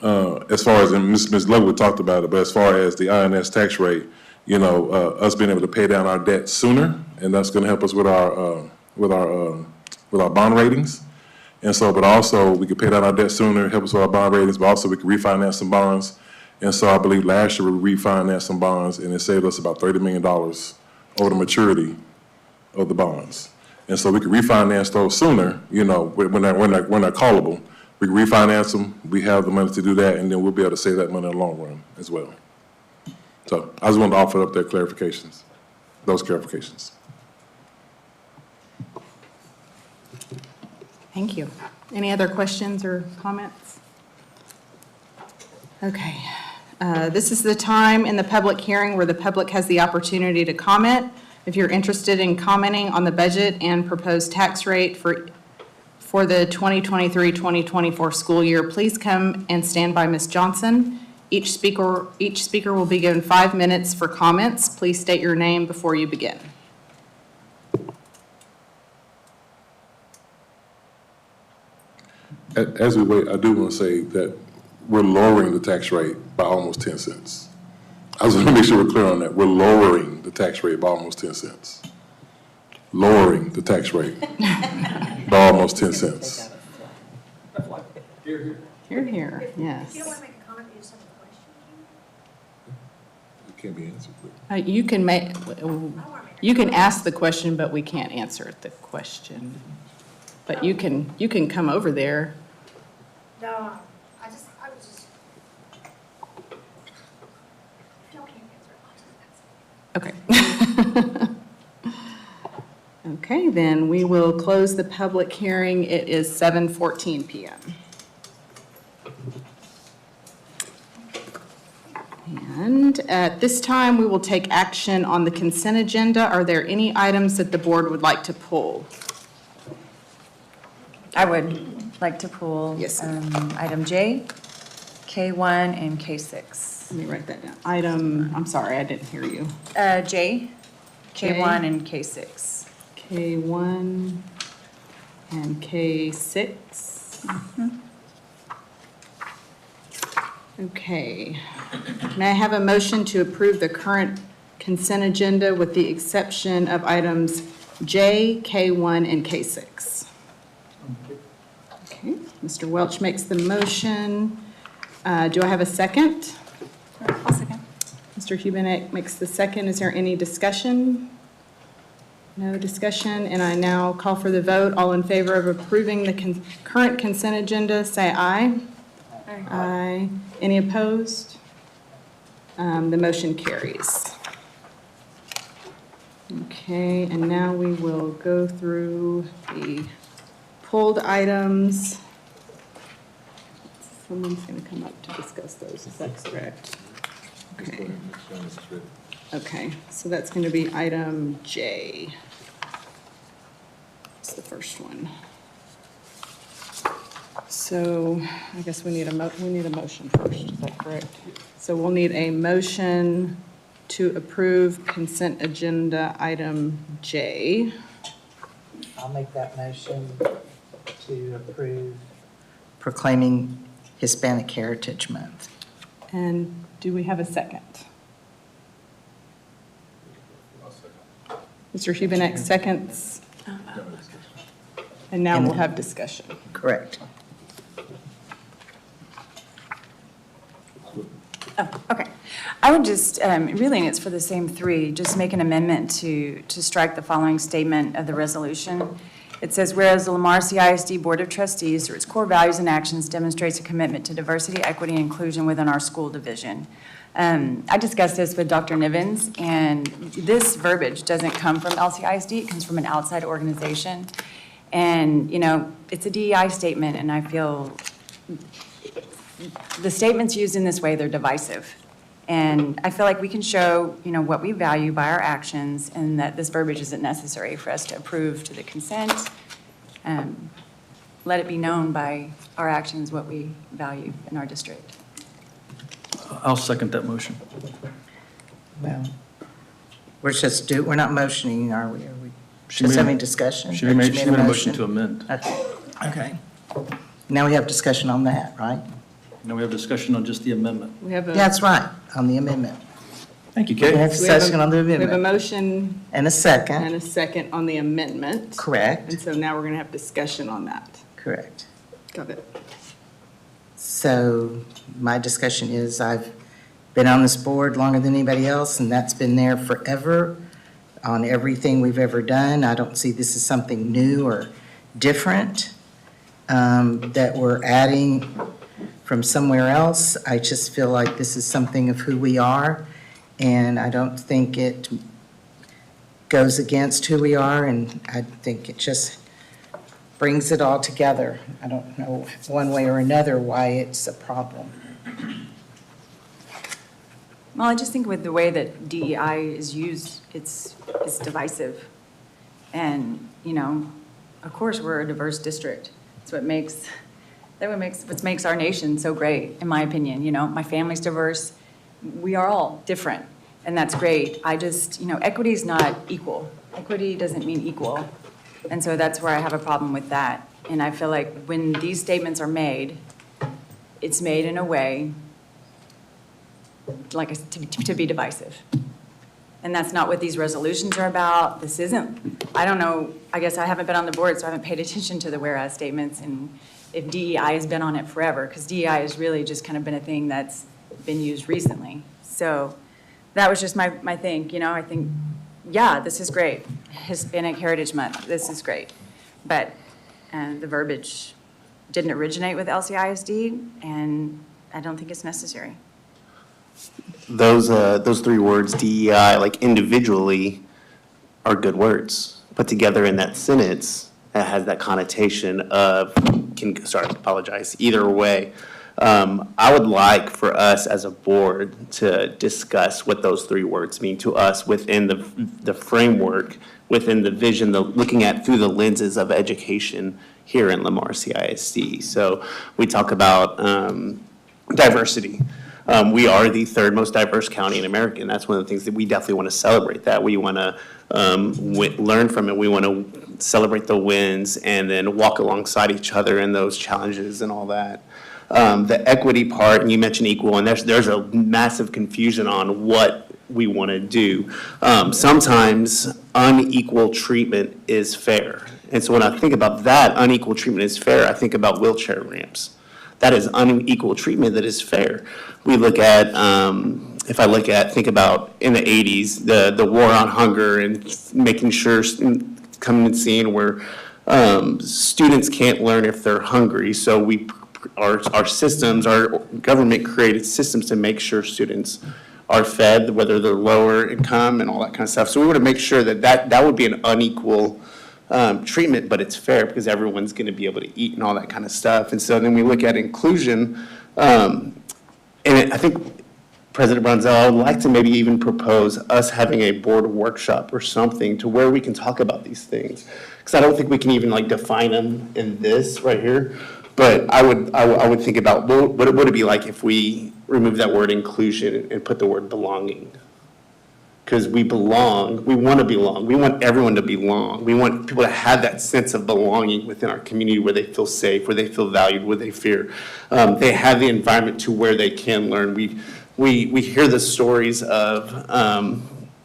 as far as, and Ms. Lovewood talked about it, but as far as the INS tax rate, us being able to pay down our debt sooner, and that's going to help us with our bond ratings. And so, but also we could pay down our debt sooner, help us with our bond ratings, but also we could refinance some bonds. And so I believe last year we refinanced some bonds and it saved us about $30 million over the maturity of the bonds. And so we could refinance those sooner, when they're callable. We can refinance them, we have the money to do that, and then we'll be able to save that money in the long run as well. So I just wanted to offer up those clarifications. Thank you. Any other questions or comments? Okay. This is the time in the public hearing where the public has the opportunity to comment. If you're interested in commenting on the budget and proposed tax rate for the 2023-2024 school year, please come and stand by Ms. Johnson. Each speaker will be given 5 minutes for comments. Please state your name before you begin. As we wait, I do want to say that we're lowering the tax rate by almost 10 cents. I just want to make sure we're clear on that. We're lowering the tax rate by almost 10 cents. Lowering the tax rate by almost 10 cents. Here, here, yes. You don't want to make a comment, you just have a question? It can't be answered. You can ask the question, but we can't answer the question. But you can come over there. No, I was just. Y'all can't answer. Okay. Okay, then we will close the public hearing. It is 7:14 PM. And at this time, we will take action on the consent agenda. Are there any items that the board would like to pull? I would like to pull. Yes. Item J, K1, and K6. Let me write that down. I'm sorry, I didn't hear you. J, K1, and K6. K1 and K6. Okay. May I have a motion to approve the current consent agenda with the exception of items J, K1, and K6? Okay, Mr. Welch makes the motion. Do I have a second? I'll second. Mr. Hubenek makes the second. Is there any discussion? No discussion, and I now call for the vote. All in favor of approving the current consent agenda, say aye. Aye. Aye. Any opposed? The motion carries. Okay, and now we will go through the pulled items. Someone's going to come up to discuss those, is that correct? Okay. Okay, so that's going to be item J. That's the first one. So I guess we need a motion first, is that correct? So we'll need a motion to approve consent agenda item J. I'll make that motion to approve proclaiming Hispanic Heritage Month. And do we have a second? Mr. Hubenek seconds. And now we'll have discussion. Correct. Oh, okay. I would just, really, and it's for the same three, just make an amendment to strike the following statement of the resolution. It says, whereas the Lamar CISD Board of Trustees, through its core values and actions, demonstrates a commitment to diversity, equity, and inclusion within our school division. I discussed this with Dr. Nivens, and this verbiage doesn't come from LCISD, it comes from an outside organization. And, you know, it's a DEI statement, and I feel the statements used in this way, they're divisive. And I feel like we can show, you know, what we value by our actions, and that this verbiage isn't necessary for us to approve to the consent. Let it be known by our actions what we value in our district. I'll second that motion. Well, we're not motioning, are we? Are we She just made- having discussion? She Or made a motion to amend. Okay. Now we have discussion on that, right? Now we have discussion on just the amendment. We have a. That's right, on the amendment. Thank you, We Kate. have discussion on the We have a amendment. motion And a second, and a second on the amendment. correct, And so now we're going to have discussion on that. correct. Got it. So my discussion is I've been on this board longer than anybody else, and that's been there forever on everything we've ever done. I don't see this as something new or different that we're adding from somewhere else. I just feel like this is something of who we are, and I don't think it goes against who we are, and I think it just brings it all together. I don't know one way or another why it's a problem. Well, I just think with the way that DEI is used, it's divisive. And, you know, of course, we're a diverse district. It's what makes our nation so great, in my opinion. You know, my family's diverse. We are all different, and that's great. I just, you know, equity is not equal. Equity doesn't mean equal. And so that's where I have a problem with that. And I feel like when these statements are made, it's made in a way like to be divisive. And that's not what these resolutions are about. This isn't, I don't know, I guess I haven't been on the board, so I haven't paid attention to the whereas statements and if DEI has been on it forever, because DEI has really just kind of been a thing that's been used recently. So that was just my thing, you know, I think, yeah, this is great. Hispanic Heritage Month, this is great. But the verbiage didn't originate with LCISD, and I don't think it's necessary. Those three words, DEI, like individually, are good words. Put together in that sentence, it has that connotation of, either way. I would like for us as a board to discuss what those three words mean to us within the framework, within the vision, looking at through the lenses of education here in Lamar CISD. So we talk about diversity. We are the third most diverse county in America, and that's one of the things that we definitely want to celebrate. That we want to learn from it. We want to celebrate the wins and then walk alongside each other in those challenges and all that. The equity part, and you mentioned equal, and there's a massive confusion on what we want to do. Sometimes unequal treatment is fair. And so when I think about that, unequal treatment is fair, I think about wheelchair ramps. That is unequal treatment that is fair. We look at, think about in the 80s, the war on hunger and making sure, coming and seeing where students can't learn if they're hungry. So our systems, our government created systems to make sure students are fed, whether they're lower income and all that kind of stuff. So we want to make sure that would be an unequal treatment, but it's fair because everyone's going to be able to eat and all that kind of stuff. And so then we look at inclusion, and I think President Brunzel, I would like to maybe even propose us having a board workshop or something to where we can talk about these things. Because I don't think we can even like define them in this right here. But I would think about what would it be like if we remove that word inclusion and put the word belonging? Because we belong, we want to belong, we want everyone to belong. We want people to have that sense of belonging within our community where they feel safe, where they feel valued, where they they have the environment to where they can learn. We hear the stories of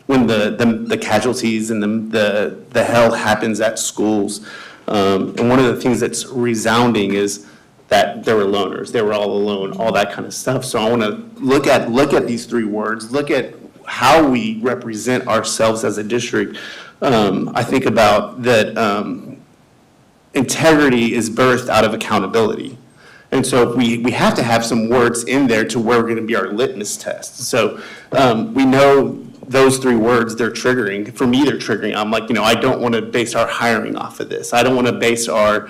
when the casualties and the hell happens at schools. And one of the things that's resounding is that there were loners, they were all alone, all that kind of stuff. So I want to look at these three words, look at how we represent ourselves as a district. I think about that integrity is birthed out of accountability. And so we have to have some words in there to where we're going to be our litmus test. So we know those three words, they're triggering. For me, they're triggering. I'm like, I don't want to base our hiring off of this. I don't want to base our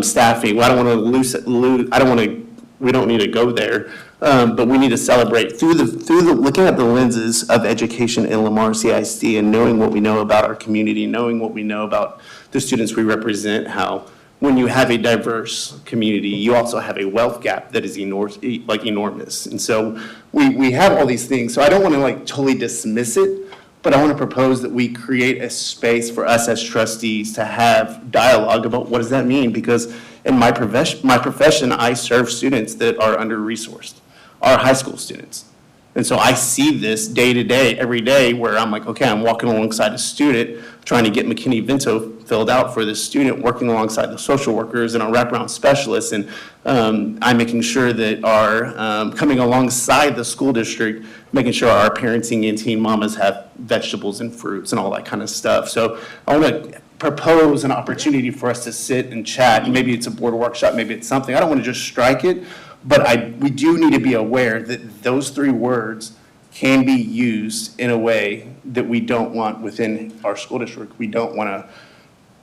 staffing. I don't want to we don't need to go there. But we need to celebrate through looking at the lenses of education in Lamar CISD and knowing what we know about our community, knowing what we know about the students we represent, how when you have a diverse community, you also have a wealth gap that is enormous. And so we have all these things. So I don't want to totally dismiss it, but I want to propose that we create a space for us as trustees to have dialogue about what does that mean? Because in my profession, I serve students that are under-resourced, our high school students. And so I see this day to day, every day, where I'm like, okay, I'm walking alongside a student, trying to get McKinney-Vento filled out for this student, working alongside the social workers and our wraparound specialists. And I'm making sure that our, coming alongside the school district, making sure our parenting and teen mamas have vegetables and fruits and all that kind of stuff. So I want to propose an opportunity for us to sit and chat. Maybe it's a board workshop, maybe it's something. I don't want to just strike it, but we do need to be aware that those three words can be used in a way that we don't want within our school district. We don't want to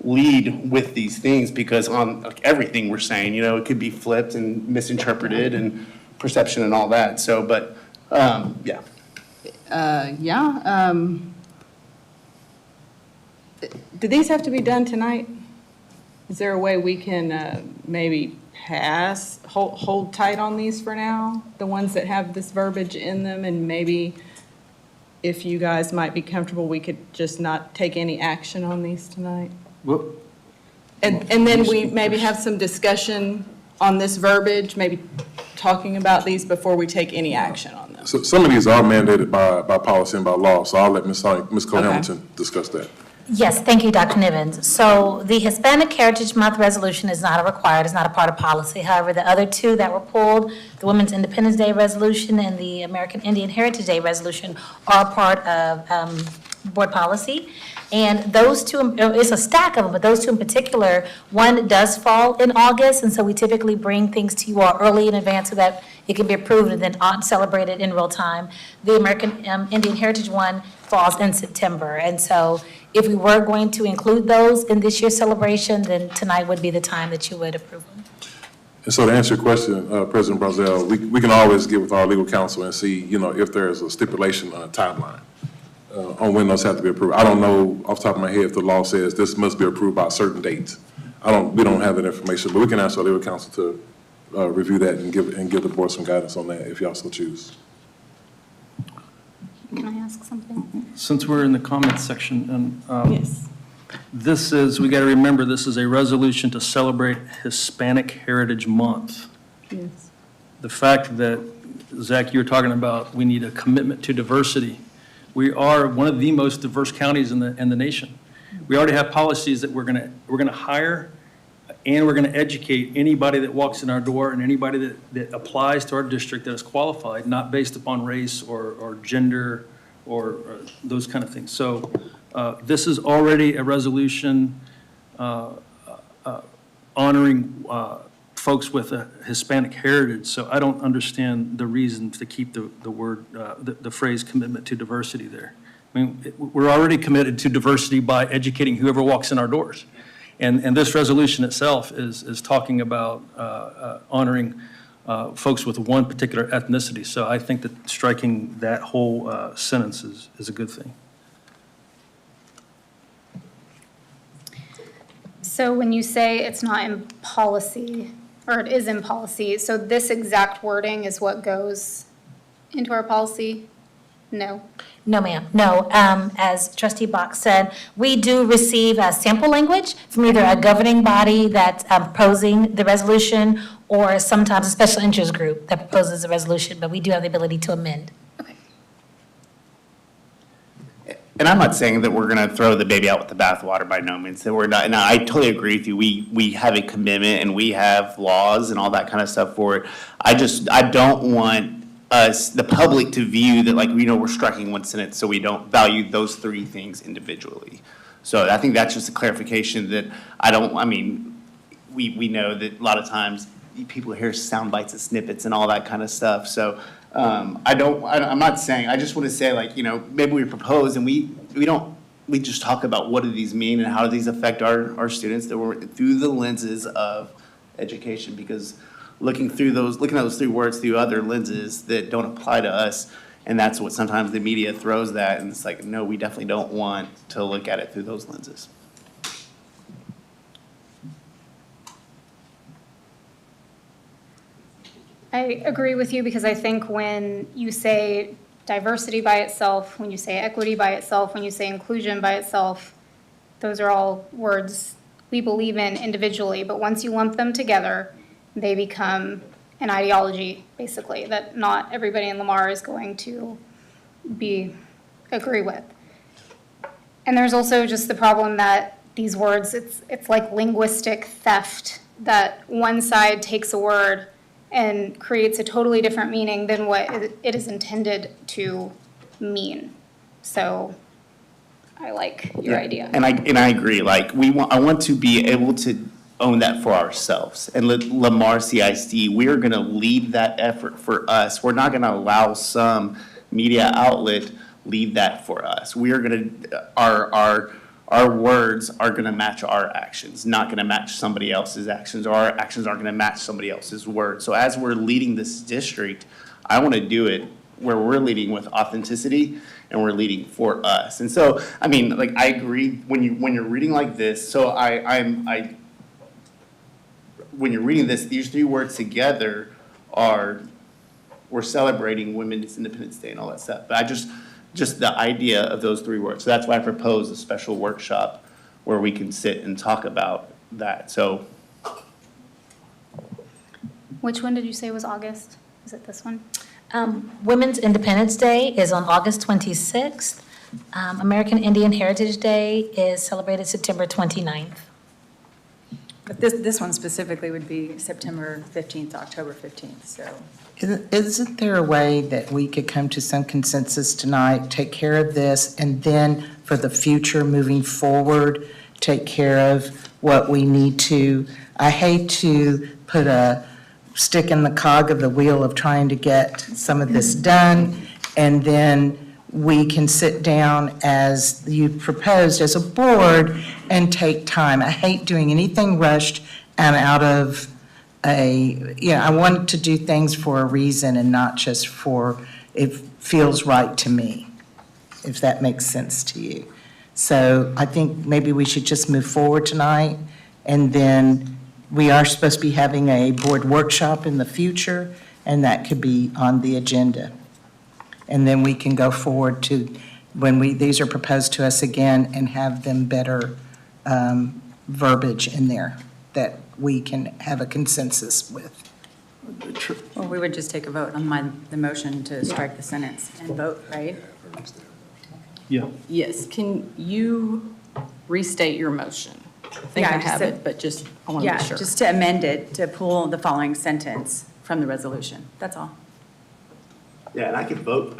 lead with these things because on everything we're saying, it could be flipped and misinterpreted and perception and all that. So, but, yeah. Yeah. Do these have to be done tonight? Is there a way we can maybe hold tight on these for now? The ones that have this verbiage in them, and maybe if you guys might be comfortable, we could just not take any action on these tonight? Well, And then we maybe have some discussion on this verbiage, maybe talking about these before we take any action on them. So some of these are mandated by policy and by law, so I'll let Ms. Cole-Hamilton discuss that. Yes, thank you, Dr. Nivens. So the Hispanic Heritage Month resolution is not it's not a part of policy. However, the other two that were pulled, the Women's Independence Day resolution and the American Indian Heritage Day resolution, are part of board policy. And those two, it's a stack of them, but those two in particular, one does fall in August, and so we typically bring things to you all early in advance so that it can be approved and then celebrated in real time. The American Indian Heritage one falls in September, and so if we were going to include those in this year's celebration, then tonight would be the time that you would approve them. And so to answer your question, President Brazel, we can always get with our legal counsel and see, if there's a stipulation on a timeline on when those have to be approved. I don't know off the top of my head if the law says this must be approved by a certain date. We don't have that information, but we can ask our legal counsel to review that and give the board some guidance on that if y'all so choose. Can I ask something? since we're in the comments section, Yes. we got to remember, this is a resolution to celebrate Hispanic Heritage Month. Yes. The fact that, Zach, you were talking about, we need a commitment to diversity. We are one of the most diverse counties in the nation. We already have policies that we're gonna hire and we're gonna educate anybody that walks in our door and anybody that applies to our district that is qualified, not based upon race or gender or those kind of things. So this is already a resolution honoring folks with a Hispanic heritage, so I don't understand the reason to keep the word, the phrase commitment to diversity there. I mean, we're already committed to diversity by educating whoever walks in our doors. And this resolution itself is talking about honoring folks with one particular ethnicity. So I think that striking that whole sentence is a good thing. So when you say it's not in policy, or it is in policy, so this exact wording is what goes into our policy? No. No, ma'am, no. As trustee Bach said, we do receive sample language from either a governing body that's proposing the resolution or sometimes a special interest group that proposes a resolution, but we do have the ability to amend. And I'm not saying that we're going to throw the baby out with the bathwater by no means, that we're not, and I totally agree with you. We have a commitment and we have laws and all that kind of stuff for it. I don't want us, the public, to view that, like, we're striking one sentence, so we don't value those three things individually. So I think that's just a clarification that we know that a lot of times people hear sound bites and snippets and all that kind of stuff. So I'm not saying, I just want to say, like, maybe we propose and we just talk about what do these mean and how do these affect our students that we're through the lenses of education, because looking at those three words through other lenses that don't apply to us, and that's what sometimes the media throws that, and it's like, no, we definitely don't want to look at it through those lenses. I agree with you because I think when you say diversity by itself, when you say equity by itself, when you say inclusion by itself, those are all words we believe in individually, but once you lump them together, they become an ideology, basically, that not everybody in Lamar is going to agree with. And there's also just the problem that these words, it's like linguistic theft, that one side takes a word and creates a totally different meaning than what it is intended to mean. So I like your idea. And I agree. Like, I want to be able to own that for ourselves. And Lamar CISD, we're going to lead that effort for us. We're not going to allow some media outlet lead that for us. We are going to, our words are going to match our actions, not going to match somebody else's actions, or our actions aren't going to match somebody else's words. So as we're leading this district, I want to do it where we're leading with authenticity and we're leading for us. And so, I mean, like, I agree when you're reading like this, so when you're reading this, these three words together we're celebrating Women's Independence Day and all that stuff. But just the idea of those three words. So that's why I propose a special workshop where we can sit and talk about that. So, Which one did you say was August? Is it this one? Women's Independence Day is on August 26th. American Indian Heritage Day is celebrated September 29th. But this one specifically would be September 15th to October 15th, so. Isn't there a way that we could come to some consensus tonight, take care of this, and then for the future, moving forward, take care of what we need to? I hate to put a stick in the cog of the wheel of trying to get some of this done, and then we can sit down as you proposed as a board and take time. I hate doing anything rushed and out of I want to do things for a reason and not just for, it feels right to me, if that makes sense to you. So I think maybe we should just move forward tonight, and then we are supposed to be having a board workshop in the future, and that could be on the agenda. And then we can go forward to when these are proposed to us again and have them better verbiage in there that we can have a consensus with. Well, we would just take a vote on the motion to strike the sentence and vote, right? Yeah. Yes, can you restate your motion? I think Yeah, I just have to- it, but just, I want to Yeah, be sure. just to amend it, to pull the following sentence from the resolution, that's all. yeah, and I can vote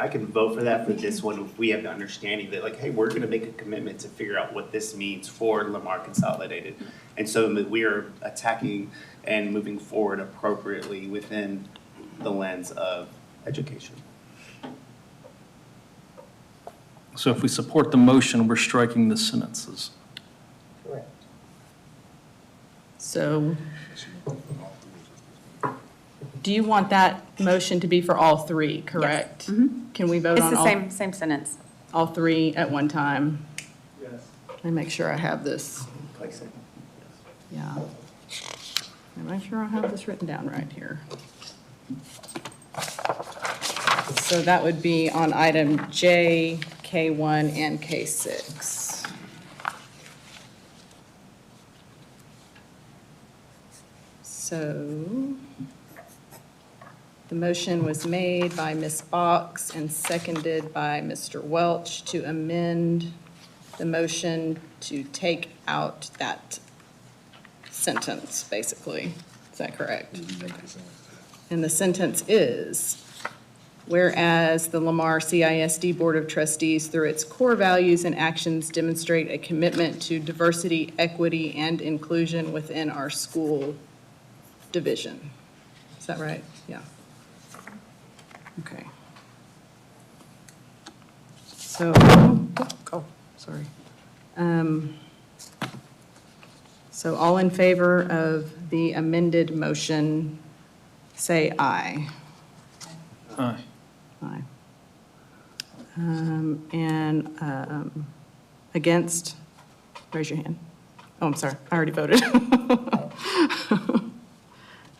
for that for this one if we have the understanding that, like, hey, we're gonna make a commitment to figure out what this means for Lamar Consolidated. And so that we are attacking and moving forward appropriately within the lens of education. So if we support the motion, we're striking the sentences. Correct. So, do you want that motion to be for all three, correct? Can we vote It's on the all? same sentence. All three at one time? Yes. Let me make sure I have this. Yeah. Let me make sure I have this written down right here. So that would be on item J, K1, and K6. So the motion was made by Ms. Box and seconded by Mr. Welch to amend the motion to take out that sentence, basically. Is that correct? And the sentence is, whereas the Lamar CISD Board of Trustees, through its core values and actions, demonstrate a commitment to diversity, equity, and inclusion within our school division. Is that right? Yeah. Okay. So, sorry. So all in favor of the amended motion, say aye. Aye. Aye. And against, raise your hand. Oh, I'm sorry, I already voted.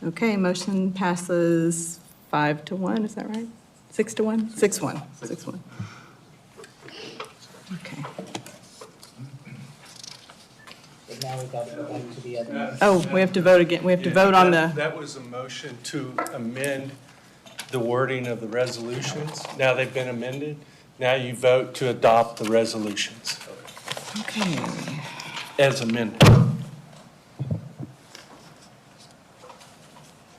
Okay, motion passes 5-1, is that right? 6-1? 6-1, 6-1. Okay. But now we got to go back to the other. Oh, we have to vote again, we have to vote on the, That was a motion to amend the wording of the resolutions. Now they've been amended. Now you vote to adopt the resolutions okay. as amended.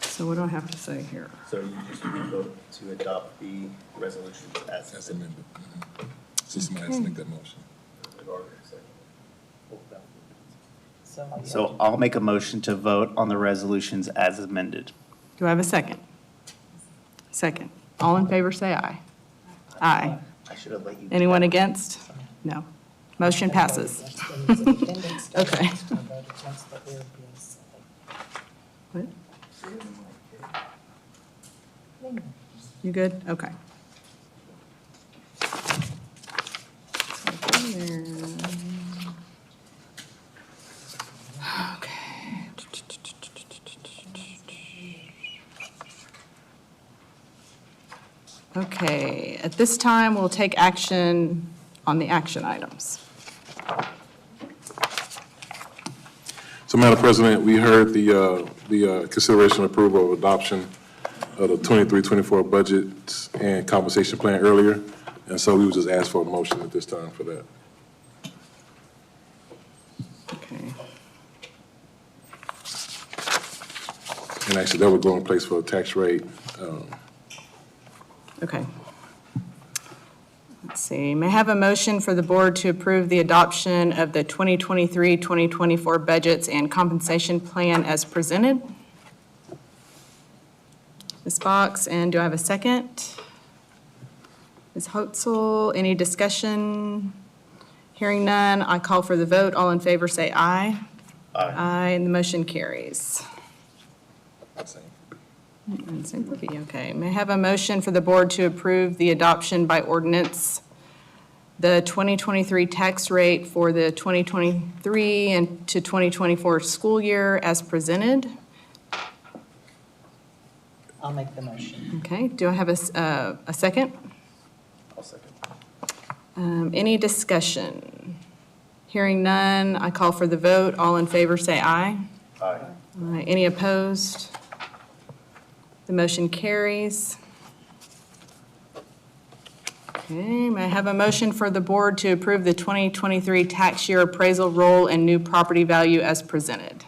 So what do I have to say here? So you just vote to adopt the resolution as amended. So somebody has to make that motion. So I'll make a motion to vote on the resolutions as amended. Do I have a second? Second. All in favor, say aye. Aye. I should have let you. Anyone against? No. Motion passes. Okay. What? You good? Okay. Okay, at this time, we'll take action on the action items. So, Madam President, we heard the consideration and approval of adoption of the 23-24 budget and compensation plan earlier, and so we would just ask for a motion at this time for that. Okay. And actually, that would go in place for a tax rate. Okay. Let's see, may I have a motion for the board to approve the adoption of the 2023-2024 budgets and compensation plan as presented? Ms. Fox, and do I have a second? Ms. Hotzel, any discussion? Hearing none, I call for the vote. All in favor say aye. Aye, and the motion carries. And same for B, okay. May I have a motion for the board to approve the adoption by ordinance, the 2023 tax rate for the 2023 and to 2024 school year as presented? I'll make the motion. Okay, do I have a second? I'll second. Any discussion? Hearing none, I call for the vote. All in favor say aye. Aye. Aye. Any opposed? The motion carries. Okay, may I have a motion for the board to approve the 2023 tax year appraisal roll and new property value as presented?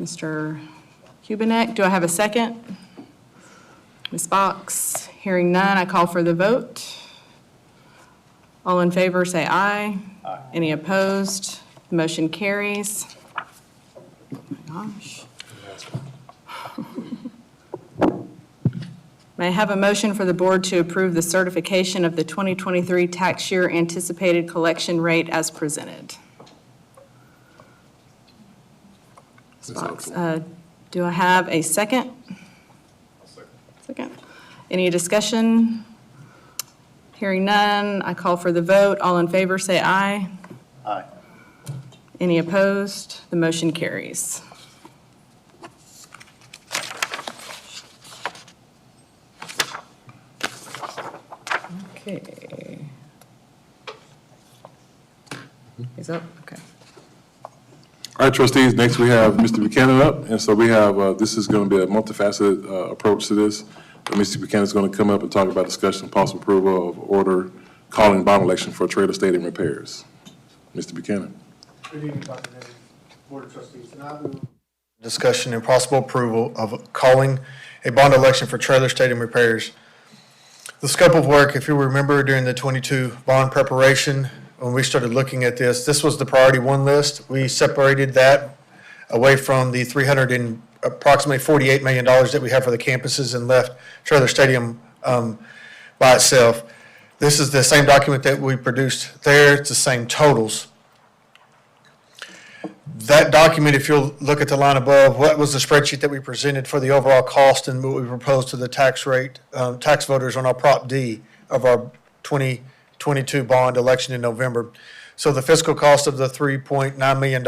Mr. Hubenek, do I have a second? Ms. Fox, hearing none, I call for the vote. All in favor say aye. Aye. Any opposed? The motion carries. Oh my gosh. May I have a motion for the board to approve the certification of the 2023 tax year anticipated collection rate as presented? Ms. Fox, do I have a second? Second. Any discussion? Hearing none, I call for the vote. All in favor say aye. Aye. Any opposed? The motion carries. Okay. He's up, okay. All right, trustees, next we have Mr. Buchanan up, and so we have, this is going to be a multifaceted approach to this. Mr. Buchanan is going to come up and talk about discussion, possible approval of order calling bond election for Trader Stadium repairs. Mr. Buchanan. Good evening, Dr. Navy, Board of Trustees. Tonight we will discussion and possible approval of calling a bond election for Trailer Stadium repairs. The scope of work, if you remember during the 22 bond preparation, when we started looking at this was the priority one list. We separated that away from the approximately $48 million that we have for the campuses and left Trailer Stadium by itself. This is the same document that we produced there. It's the same totals. That document, if you'll look at the line above, what was the spreadsheet that we presented for the overall cost and what we proposed to the tax rate, tax voters on our Prop D of our 2022 bond election in November. So the fiscal cost of the $3.9 million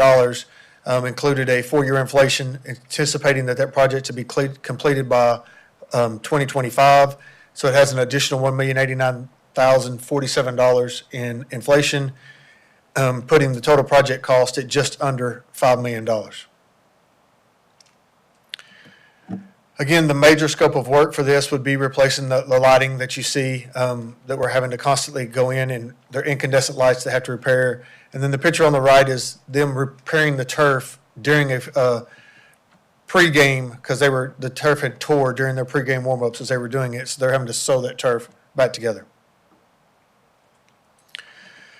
included a 4-year inflation, anticipating that project to be completed by 2025. So it has an additional $1,089,047 in inflation, putting the total project cost at just under $5 million. Again, the major scope of work for this would be replacing the lighting that you see that we're having to constantly go in, and they're incandescent lights that have to repair. And then the picture on the right is them repairing the turf during a pregame, because the turf had tore during their pregame warm-ups as they were doing it, so they're having to sew that turf back together.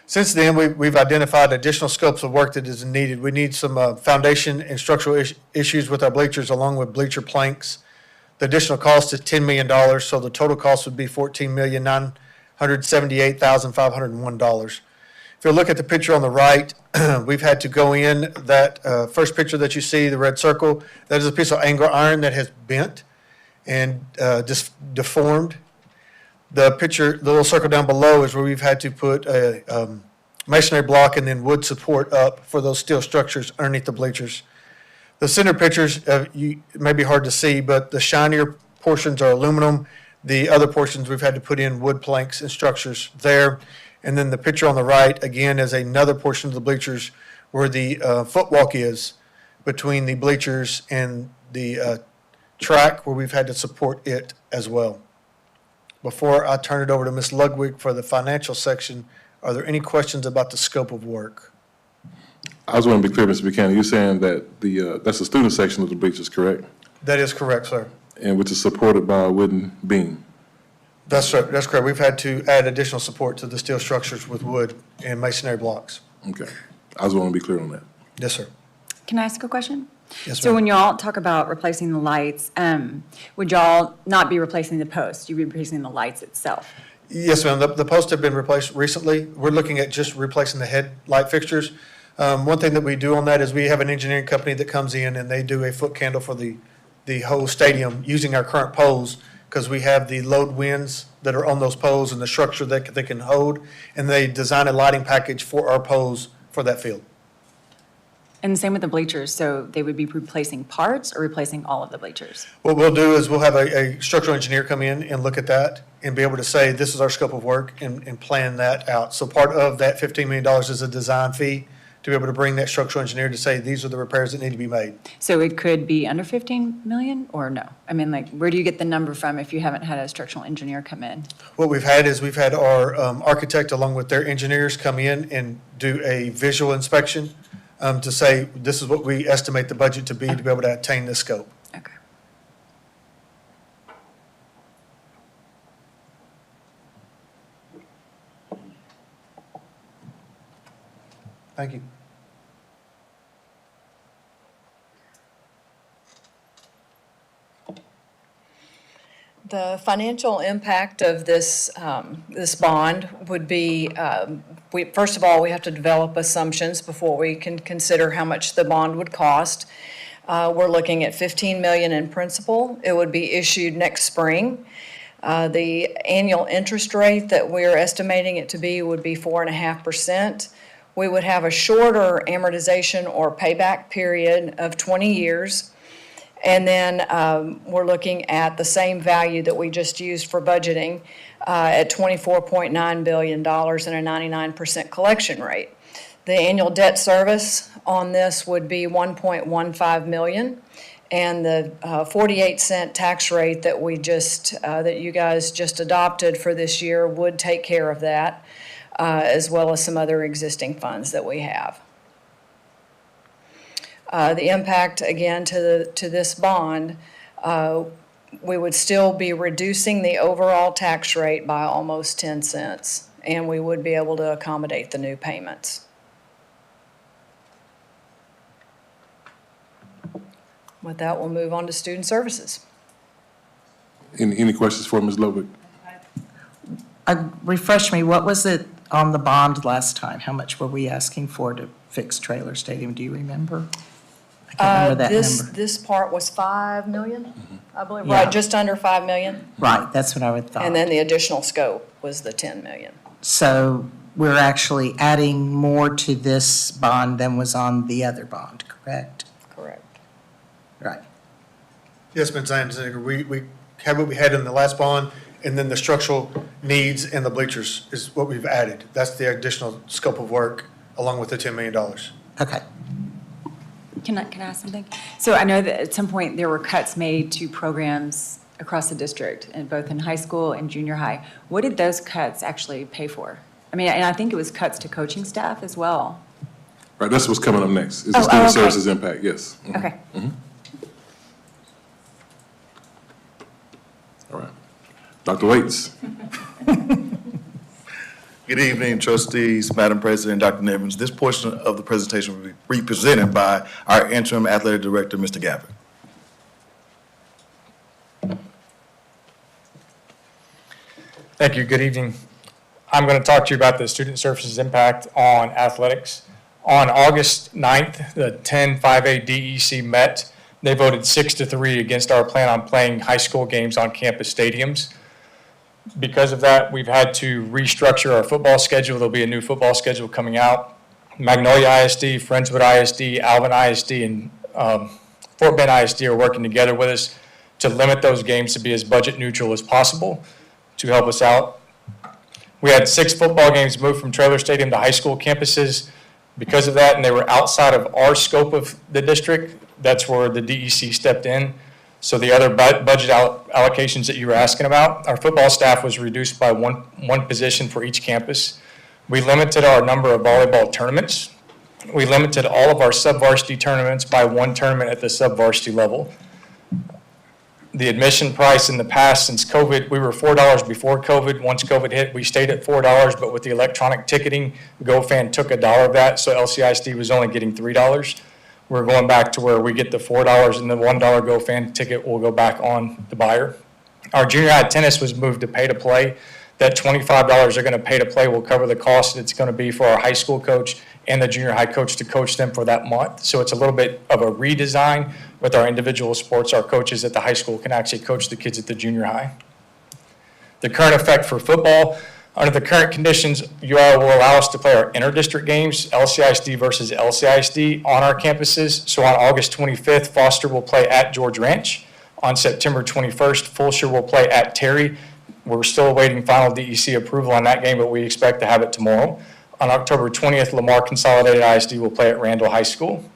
Since then, we've identified additional scopes of work that is needed. We need some foundation and structural issues with our bleachers, along with bleacher planks. The additional cost is $10 million, so the total cost would be $14,978,501. If you look at the picture on the right, we've had to go in, that first picture that you see, the red circle, that is a piece of angle iron that has bent and just deformed. The picture, the little circle down below, is where we've had to put a masonry block and then wood support up for those steel structures underneath the bleachers. The center pictures, it may be hard to see, but the shinier portions are aluminum. The other portions, we've had to put in wood planks and structures there. And then the picture on the right, again, is another portion of the bleachers where the footwalk is between the bleachers and the track, where we've had to support it as well. Before I turn it over to Ms. Ludwig for the financial section, are there any questions about the scope of work? I just want to be clear, Mr. Buchanan, you're saying that that's the student section of the bleachers, correct? That is correct, sir. And which is supported by a wooden beam? That's correct. We've had to add additional support to the steel structures with wood and masonry blocks. Okay. I just want to be clear on that. Yes, sir. Can I ask a question? Yes, So ma'am. when y'all talk about replacing the lights, would y'all not be replacing the posts? You'd be replacing the lights itself? Yes, ma'am. The posts have been replaced recently. We're looking at just replacing the headlight fixtures. One thing that we do on that is we have an engineering company that comes in and they do a foot candle for the whole stadium using our current poles, because we have the load winds that are on those poles and the structure that they can hold, and they design a lighting package for our poles for that field. And the same with the bleachers, so they would be replacing parts or replacing all of the bleachers? What we'll do is we'll have a structural engineer come in and look at that and be able to say, this is our scope of work, and plan that out. So part of that $15 million is a design fee to be able to bring that structural engineer to say, these are the repairs that need to be made. So it could be under 15 million or no? I mean, like, where do you get the number from if you haven't had a structural engineer come in? What we've had is we've had our architect along with their engineers come in and do a visual inspection to say, this is what we estimate the budget to be able to attain this scope. Okay. Thank you. The financial impact of this, this bond would be, first of all, we have to develop assumptions before we can consider how much the bond would cost. We're looking at $15 million in principal. It would be issued next spring. The annual interest rate that we're estimating it to be would be 4.5%. We would have a shorter amortization or payback period of 20 years. And then we're looking at the same value that we just used for budgeting at $24.9 billion and a 99% collection rate. The annual debt service on this would be $1.15 million, and the 48-cent tax rate that we just, that you guys just adopted for this year would take care of that, as well as some other existing funds that we have. The impact, again, to this bond, we would still be reducing the overall tax rate by almost 10 cents, and we would be able to accommodate the new payments. With that, we'll move on to student services. Any questions for Ms. Ludwig? Refresh me, what was it on the bond last time? How much were we asking for to fix Trailer Stadium? Do you remember? I can't remember that number. This part was 5 million, I believe, Yeah. right, just under 5 million. Right, that's what I would thought. And then the additional scope was the 10 million. So we're actually adding more to this bond than was on the other bond, correct? Correct. Right. Yes, Ms. Zandziger, we have what we had in the last bond, and then the structural needs and the bleachers is what we've added. That's the additional scope of work along with the $10 million. Okay. Can I ask something? So I know that at some point there were cuts made to programs across the district, and both in high school and junior high. What did those cuts actually pay for? I mean, and I think it was cuts to coaching staff as well. Right, that's what's coming up next, is the Oh, student okay. services impact, yes. Mhm. Okay. All right. Dr. Waits? Good evening, trustees, Madam President, Dr. Nevins. This portion of the presentation will be presented by our interim athletic director, Mr. Gavin. Thank you. Good evening. I'm going to talk to you about the student services impact on athletics. On August 9th, the 10-5A DEC met. They voted 6-3 against our plan on playing high school games on campus stadiums. Because of that, we've had to restructure our football schedule. There'll be a new football schedule coming out. Magnolia ISD, Friendswood ISD, Alvin ISD, and Fort Bend ISD are working together with us to limit those games to be as budget neutral as possible to help us out. We had 6 football games moved from Trailer Stadium to high school campuses because of that, and they were outside of our scope of the district. That's where the DEC stepped in. So the other budget allocations that you were asking about, our football staff was reduced by one position for each campus. We limited our number of volleyball tournaments. We limited all of our sub-varsity tournaments by 1 tournament at the sub-varsity level. The admission price in the past, since COVID, we were $4 before COVID. Once COVID hit, we stayed at $4, but with the electronic ticketing, GoFan took $1 of that, so LCISD was only getting $3. We're going back to where we get the $4 and the $1 GoFan ticket will go back on the buyer. Our junior high tennis was moved to pay to play. That $25 they're going to pay to play will cover the cost it's going to be for our high school coach and the junior high coach to coach them for that month. So it's a little bit of a redesign with our individual sports. Our coaches at the high school can actually coach the kids at the junior high. The current effect for football, under the current conditions, UR will allow us to play our inter-district games, LCISD versus LCISD, on our campuses. So on August 25th, Foster will play at George Ranch. On September 21st, Fulshire will play at Terry. We're still awaiting final DEC approval on that game, but we expect to have it tomorrow. On October 20th, Lamar Consolidated ISD will play at Randall High School.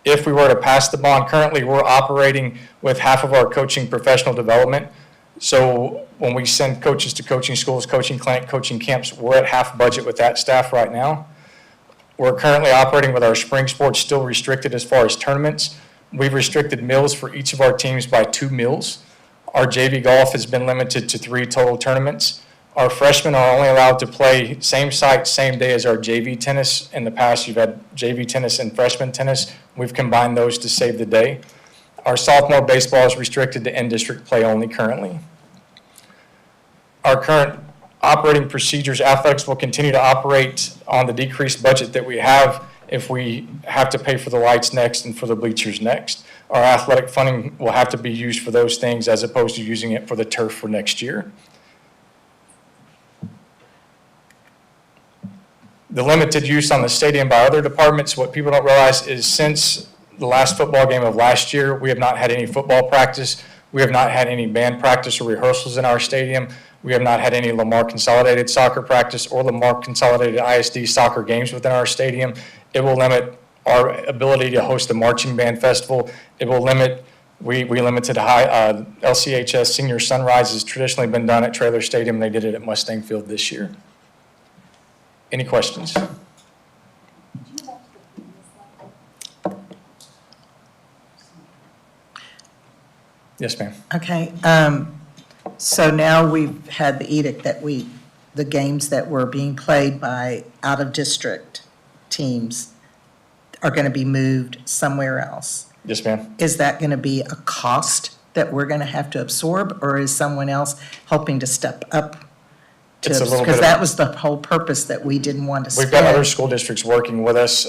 If we were to pass the bond, currently we're operating with half of our coaching professional development. So when we send coaches to coaching schools, coaching clinic, coaching camps, we're at half budget with that staff right now. We're currently operating with our spring sports still restricted as far as tournaments. We've restricted meals for each of our teams by 2 meals. Our JV golf has been limited to 3 total tournaments. Our freshmen are only allowed to play same site, same day as our JV tennis. In the past, you've had JV tennis and freshman tennis. We've combined those to save the day. Our sophomore baseball is restricted to in-district play only currently. Our current operating procedures, athletics will continue to operate on the decreased budget that we have if we have to pay for the lights next and for the bleachers next. Our athletic funding will have to be used for those things as opposed to using it for the turf for next year. The limited use on the stadium by other departments, what people don't realize is since the last football game of last year, we have not had any football practice. We have not had any band practice or rehearsals in our stadium. We have not had any Lamar Consolidated soccer practice or Lamar Consolidated ISD soccer games within our stadium. It will limit our ability to host the marching band festival. It will limit, we limited LCHS Senior Sunrise has traditionally been done at Trailer Stadium. They did it at Mustang Field this year. Any questions? Yes, ma'am. Okay, so now we've had the edict that the games that were being played by out-of-district teams are going to be moved somewhere else. Yes, ma'am. Is that going to be a cost that we're going to have to absorb, or is someone else helping to step up? It's a little bit Because of- that was the whole purpose that we didn't want to spend. We've got other school districts working with us.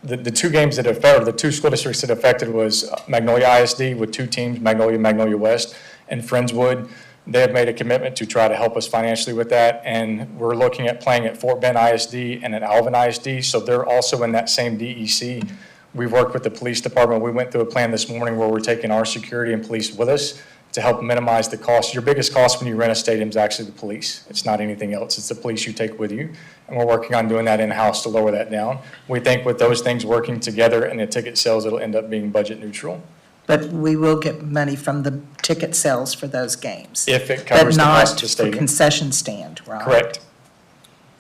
The 2 games that affected, the 2 school districts that affected was Magnolia ISD with 2 teams, Magnolia West, and Friendswood. They have made a commitment to try to help us financially with that, and we're looking at playing at Fort Bend ISD and at Alvin ISD, so they're also in that same DEC. We've worked with the police department. We went through a plan this morning where we're taking our security and police with us to help minimize the cost. Your biggest cost when you rent a stadium is actually the police. It's not anything else. It's the police you take with you. And we're working on doing that in-house to lower that down. We think with those things working together and the ticket sales, it'll end up being budget neutral. But we will get money from the ticket sales for those games. If it covers the cost of the But not stadium. for concession stand, right? Correct.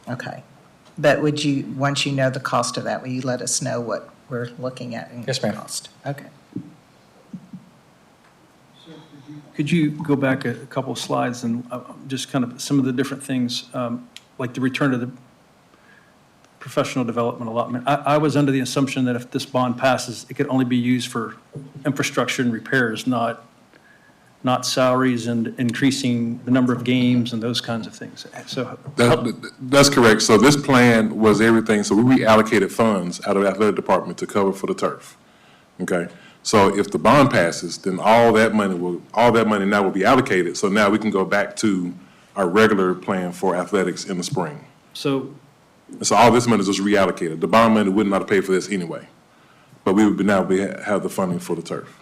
Okay. But would you, once you know the cost of that, will you let us know what we're looking at in Yes, ma'am. cost? Okay. Could you go back a couple of slides and just kind of some of the different things, like the return to the professional development allotment? I was under the assumption that if this bond passes, it could only be used for infrastructure and repairs, not salaries and increasing the number of games and those kinds of things. So That's correct. So this plan was everything. So we reallocated funds out of the athletic department to cover for the turf. Okay? So if the bond passes, then all that money now will be allocated. So now we can go back to our regular plan for athletics in the spring. So all this money is just reallocated. The bond money would not have paid for this anyway. But we would now have the funding for the turf.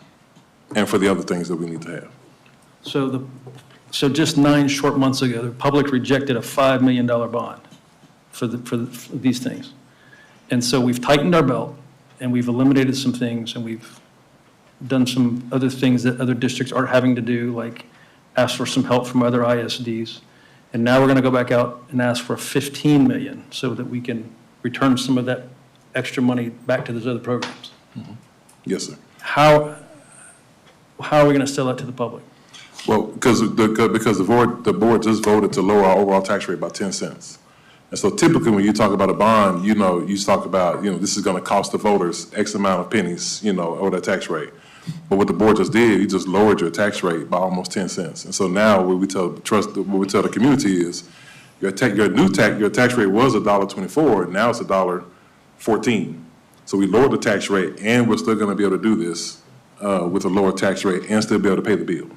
and for the other things that we need to have. So just 9 short months ago, the public rejected a $5 million bond for these things. And so we've tightened our belt, and we've eliminated some things, and we've done some other things that other districts aren't having to do, like ask for some help from other ISDs. And now we're going to go back out and ask for $15 million so that we can return some of that extra money back to those other programs. Yes, sir. How are we going to sell that to the public? Well, because the board just voted to lower our overall tax rate by 10 cents. And so typically when you talk about a bond, you talk about, this is going to cost the voters X amount of pennies, over that tax rate. But what the board just did, you just lowered your tax rate by almost 10 cents. And so now what we tell the community is your tax rate was $1.24, now it's $1.14. So we lowered the tax rate, and we're still going to be able to do this with a lower tax rate and still be able to pay the bill.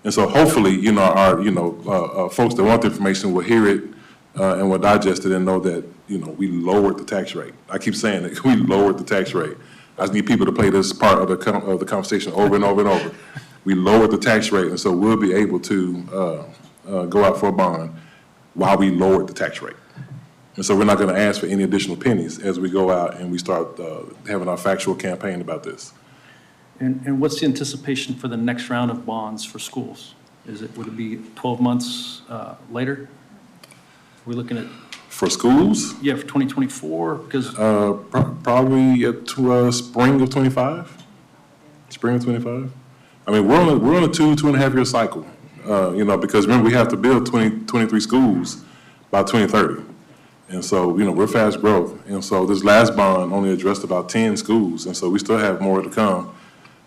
And so hopefully, our folks that want the information will hear it and will digest it and know that, we lowered the tax rate. I keep saying it, we lowered the tax rate. I just need people to play this part of the conversation over and over and over. We lowered the tax rate, and so we'll be able to go out for a bond while we lowered the tax rate. And so we're not going to ask for any additional pennies as we go out and we start having our factual campaign about this. And what's the anticipation for the next round of bonds for schools? Would it be 12 months later? We're looking at. For schools? Yeah, for 2024, because. Probably spring of 25. Spring of 25. I mean, we're on a 2.5 year cycle, because remember we have to build 23 schools by 2030. And so, we're fast growth. And so this last bond only addressed about 10 schools. And so we still have more to come.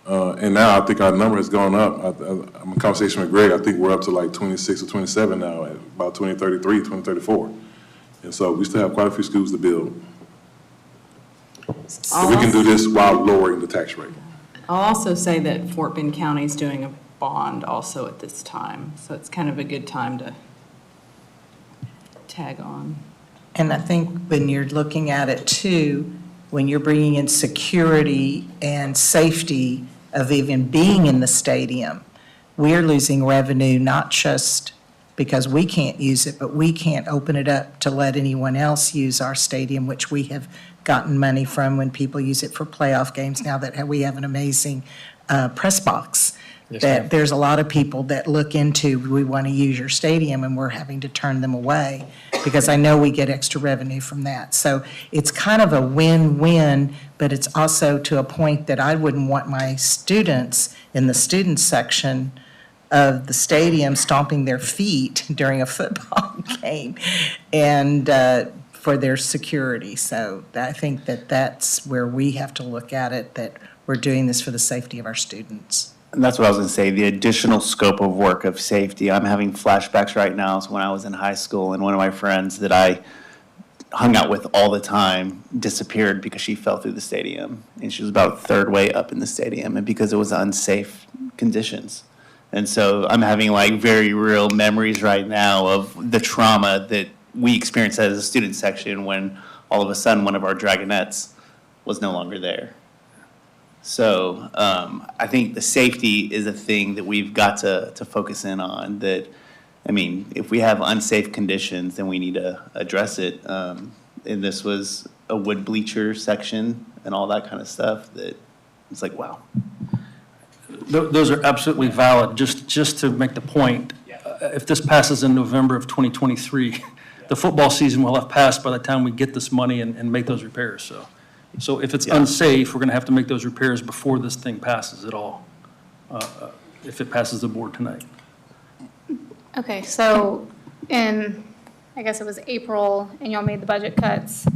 And now I think our number has gone up. I'm in conversation with Greg. I think we're up to like 26 or 27 now at about 2033, 2034. And so we still have quite a few schools to build. So we can do this while lowering the tax rate. I'll also say that Fort Bend County is doing a bond also at this time. So it's kind of a good time to tag on. And I think when you're looking at it too, when you're bringing in security and safety of even being in the stadium, we're losing revenue, not just because we can't use it, but we can't open it up to let anyone else use our stadium, which we have gotten money from when people use it for playoff games now that we have an amazing press box. Yes, That ma'am. there's a lot of people that look into, we want to use your stadium, and we're having to turn them away because I know we get extra revenue from that. So it's kind of a win-win, but it's also to a point that I wouldn't want my students in the student section of the stadium stomping their feet during a football game and for their security. So I think that that's where we have to look at it, that we're doing this for the safety of our students. And that's what I was going to say, the additional scope of work of safety. I'm having flashbacks right now to when I was in high school, and one of my friends that I hung out with all the time disappeared because she fell through the stadium. And she was about third way up in the stadium, and because it was unsafe conditions. And so I'm having like very real memories right now of the trauma that we experienced as a student section when all of a sudden one of our dragonettes was no longer there. So I think the safety is a thing that we've got to focus in on. That, I mean, if we have unsafe conditions, then we need to address it. And this was a wood bleacher section and all that kind of stuff that it's like, wow. Those are absolutely valid. Just to make the point, if this passes in November of 2023, the football season will have passed by the time we get this money and make those repairs. So if it's unsafe, we're going to have to make those repairs before this thing passes at all, if it passes the board tonight. Okay, so I guess it was April, and y'all made the budget cuts.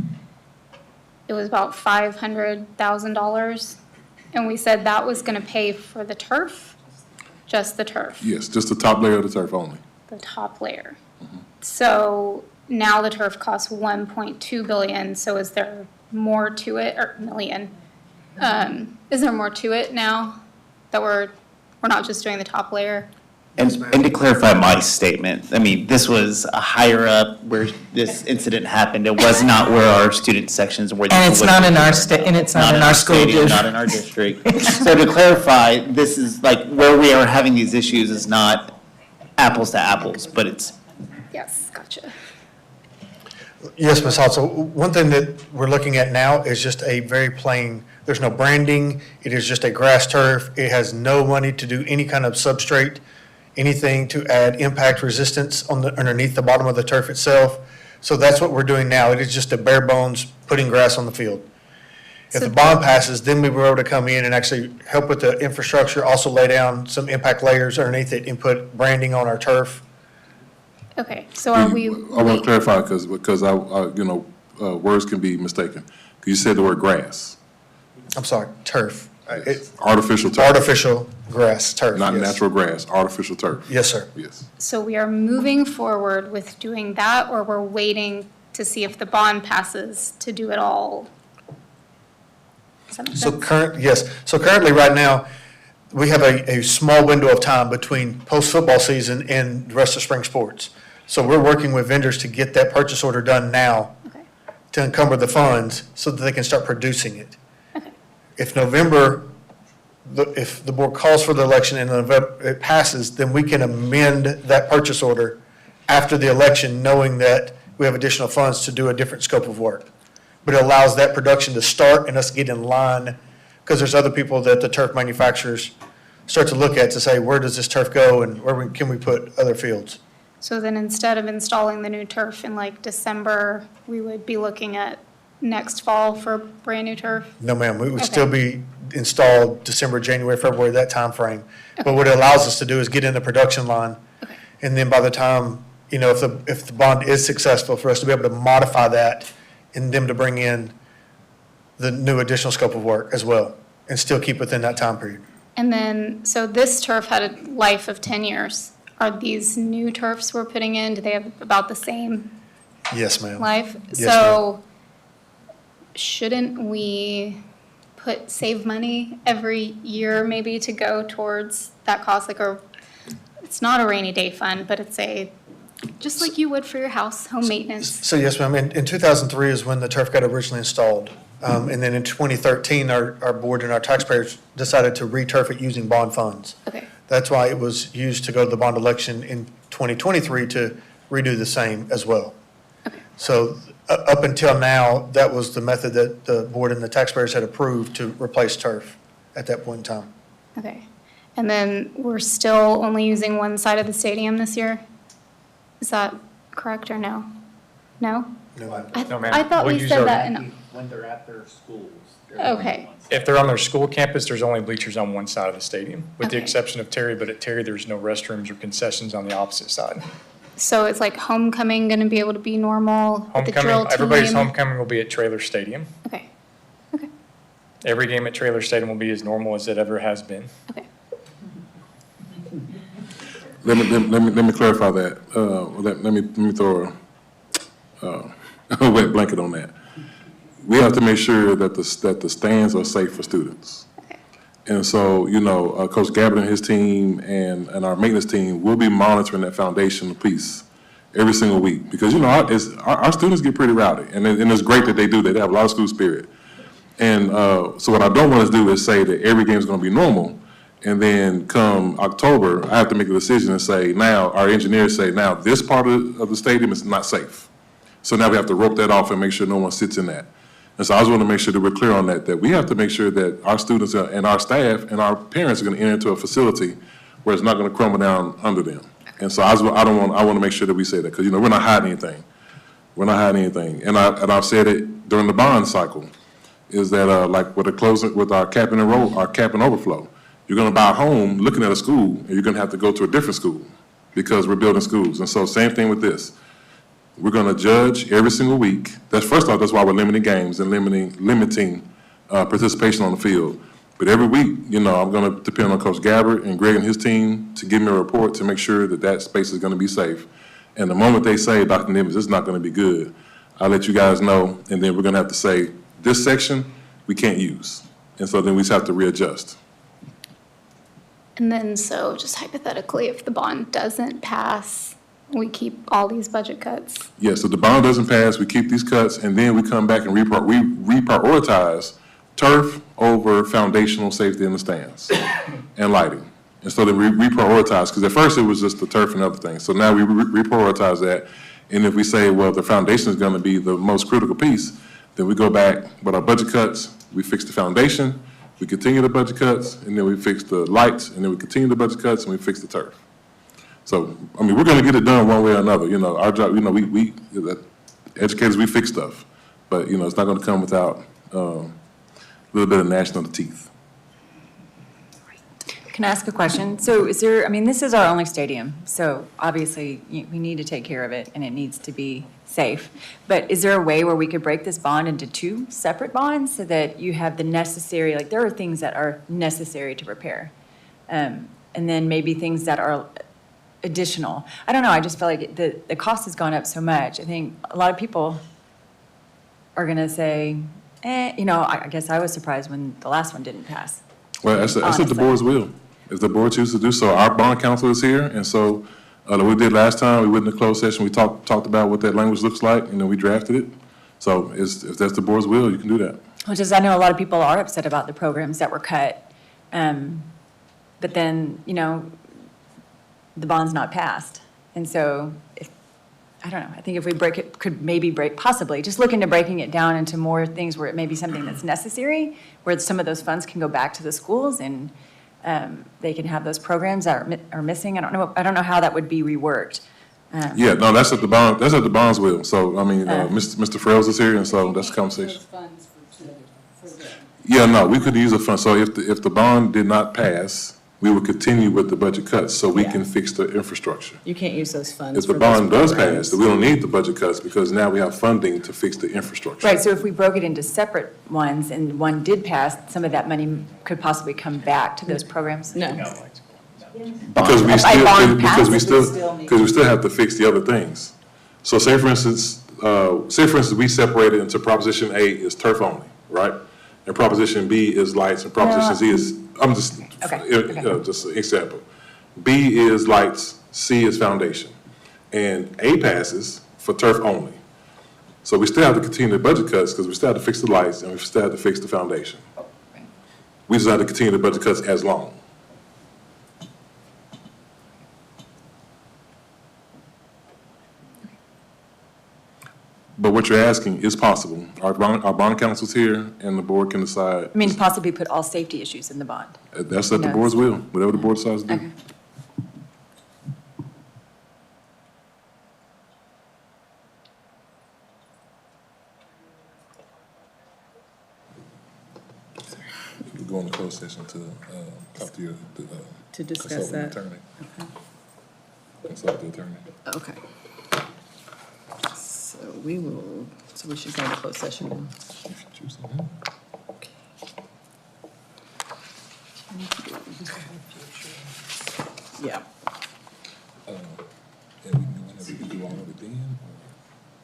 It was about $500,000, and we said that was going to pay for the turf, just the turf. Yes, just the top layer of the turf only. The top layer. So now the turf costs $1.2 billion, so is there more to it, or million? Is there more to it now that we're not just doing the top layer? And to clarify my statement, I mean, this was a higher up where this incident happened. It was not where our student sections were. And it's not in our and it's not in our school stadium, district. Not in our district. So to clarify, this is like where we are having these issues is not apples to apples, but it's. Yes, gotcha. Yes, Ms. Hall. So one thing that we're looking at now is just a very plain, there's no branding. It is just a grass turf. It has no money to do any kind of substrate, anything to add impact resistance on the, underneath the bottom of the turf itself. So that's what we're doing now. It is just a bare bones putting grass on the field. If the bond passes, then we were able to come in and actually help with the infrastructure, also lay down some impact layers underneath it and put branding on our turf. Okay, so are we? I want to clarify because I words can be mistaken. You said the word grass. I'm sorry, turf. Artificial turf. Artificial grass, turf, Not yes. natural grass, artificial turf. Yes, sir. Yes. So we are moving forward with doing that, or we're waiting to see if the bond passes to do it all? Does that make sense? So currently, right now, we have a small window of time between post-football season and the rest of spring sports. So we're working with vendors to get that purchase order done now to encumber the funds so that they can start producing it. If November, if the board calls for the election and November it passes, then we can amend that purchase order after the election, knowing that we have additional funds to do a different scope of work. But it allows that production to start and us get in line, because there's other people that the turf manufacturers start to look at to say, where does this turf go and can we put other fields? So then instead of installing the new turf in like December, we would be looking at next fall for brand new turf? No, ma'am, we would Okay. still be installed December, January, February, that time frame. But what it allows us to do is get in the production line. And then by the time, if the bond is successful, for us to be able to modify that and them to bring in the new additional scope of work as well, and still keep within that time period. And then, so this turf had a life of 10 years. Are these new turfs we're putting in, do they have about the same Yes, ma'am. life? Yes, So shouldn't we save money every year maybe to go towards that cost? It's not a rainy day fund, but it's just like you would for your house, home maintenance. So yes, ma'am, in 2003 is when the turf got originally installed. And then in 2013, our board and our taxpayers decided to re-turf it using bond funds. Okay. That's why it was used to go to the bond election in 2023 to redo the same as well. So up until now, that was the method that the board and the taxpayers had approved to replace turf at that point in time. Okay. And then we're still only using one side of the stadium this year? Is that correct or no? No? No, I thought we said that in, When they're at their schools. okay. If they're on their school campus, there's only bleachers on one side of the stadium, with the Okay. exception of Terry, but at Terry, there's no restrooms or concessions on the opposite side. So it's like homecoming going to be able to be normal with the drill Homecoming, team? everybody's homecoming will be at Trailer Stadium. Okay. Every game at Trailer Stadium will be as normal as it ever has been. Let me clarify that. Let me throw a wet blanket on that. We have to make sure that the stands are safe for students. And so, Coach Gabbard and his team and our maintenance team will be monitoring that foundational piece every single week. Because, our students get pretty rowdy, and it's great that they do. They have a lot of school spirit. And so what I don't want to do is say that every game is going to be normal, and then come October, I have to make a decision and say, now, our engineers say, now, this part of the stadium is not safe. So now we have to rope that off and make sure no one sits in that. And so I just want to make sure that we're clear on that we have to make sure that our students and our staff and our parents are going to enter into a facility where it's not going to crumble down under them. And so I want to make sure that we say that, because, we're not hiding anything. We're not hiding anything. And I've said it during the bond cycle, is that like with our cap and overflow, you're going to buy a home looking at a school, and you're going to have to go to a different school because we're building schools. And so same thing with this. We're going to judge every single week. First off, that's why we're limiting games and limiting participation on the field. But every week, I'm going to depend on Coach Gabbard and Greg and his team to give me a report to make sure that space is going to be safe. And the moment they say, Dr. Nivens, it's not going to be good, I'll let you guys know, and then we're going to have to say, this section we can't use. And so then we just have to readjust. And then, so just hypothetically, if the bond doesn't pass, we keep all these budget cuts? Yeah, so the bond doesn't pass, we keep these cuts, and then we come back and reprioritize turf over foundational safety in the stands and lighting. And so then we reprioritize, because at first it was just the turf and other things. So now we reprioritize that. And if we say, well, the foundation is going to be the most critical piece, then we go back with our budget cuts, we fix the foundation, we continue the budget cuts, and then we fix the lights, and then we continue the budget cuts, and we fix the turf. So, I mean, we're going to get it done one way or another. You know, our job, you know, we educators, we fix stuff. But, you know, it's not going to come without a little bit of gnashing of the teeth. Can I ask a question? So is there, I mean, this is our only stadium, so obviously we need to take care of it and it needs to be safe. But is there a way where we could break this bond into two separate bonds so that you have the necessary, like there are things that are necessary to repair? And then maybe things that are additional. I don't know, I just feel like the cost has gone up so much. I think a lot of people are gonna say, you know, I guess I was surprised when the last one didn't pass. Well, that's what the board's will. If the board chooses to do so, our bond counsel is here, and so like we did last time, we went in the closed session, we talked about what that language looks like, and then we drafted it. So if that's the board's will, you can do that. Which is, I know a lot of people are upset about the programs that were cut, but then, you know, the bond's not passed. And so, I don't know, I think if we possibly, just look into breaking it down into more things where it may be something that's necessary, where some of those funds can go back to the schools and they can have those programs that are missing. I don't know how that would be reworked. Yeah, no, that's at the bond's will. So, I mean, Mr. Frails is here, and so that's the conversation. Yeah, no, we could use a fund. So if the bond did not pass, we would continue with the budget cuts so we can fix the infrastructure. You can't use those funds. If the bond does pass, then we don't need the budget cuts because now we have funding to fix the infrastructure. Right, so if we broke it into separate ones and one did pass, some of that money could possibly come back to those programs? No. Because we still have to fix the other things. So say for instance, we separated into Proposition A is turf only, right? And Proposition B is lights, and Proposition Z is, just an example. B is lights, C is foundation. And A passes for turf only. So we still have to continue the budget cuts because we still have to fix the lights and we still have to fix the foundation. We just have to continue the budget cuts as long. But what you're asking is possible. Our bond counsel's here, and the board can decide. I mean, possibly put all safety issues in the bond. That's at the board's will, whatever the board decides to do. Okay. We go in the closed session to talk to your To discuss consultant that. attorney. Consult the attorney. Okay. So we should go into closed session now. You should choose something. Yeah. And we can do all of it then, or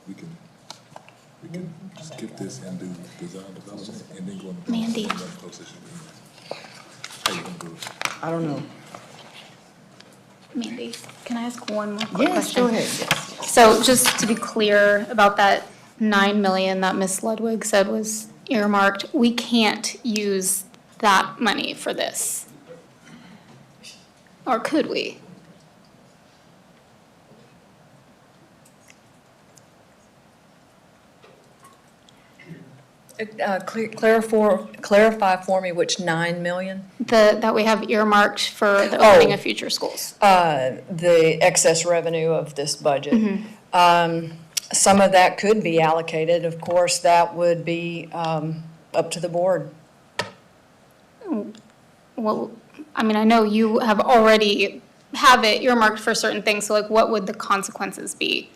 we can skip this and do design development and then go into Mandy. closed session. How you gonna do it? I don't know. Mandy, can I ask one more quick question? Yes, go ahead, yes. So just to be clear about that 9 million that Ms. Ludwig said was earmarked, we can't use that money for this? Or could we? Clarify for me which 9 million? That we have earmarked for the opening of future schools? The excess revenue of this budget. Some of that could be allocated. Of course, that would be up to the board. Well, I mean, I know you have already have it earmarked for certain things, so like what would the consequences be?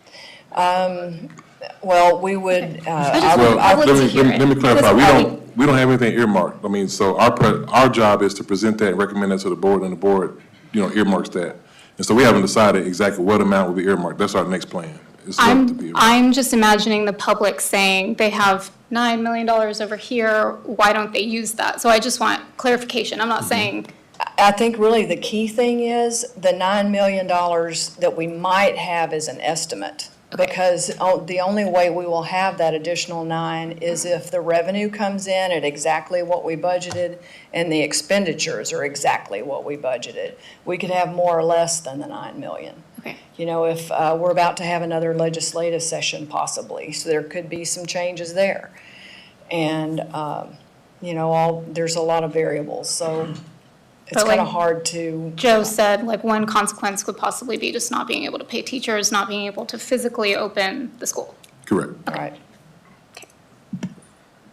Well, we would, Let me clarify, we don't have anything earmarked. I mean, so our job is to present that and recommend that to the board, and the board, earmarks that. And so we haven't decided exactly what amount will be earmarked. That's our next plan. I'm just imagining the public saying they have $9 million over here, why don't they use that? So I just want clarification. I'm not saying I think really the key thing is the $9 million that we might have as an estimate. Because the only way we will have that additional 9 is if the revenue comes in at exactly what we budgeted and the expenditures are exactly what we budgeted. We could have more or less than the 9 million. Okay. You know, if we're about to have another legislative session possibly, so there could be some changes there. And, you know, there's a lot of variables, so it's But like kind of hard to. Joe said, like, one consequence could possibly be just not being able to pay teachers, not being able to physically open the school. Correct. Right.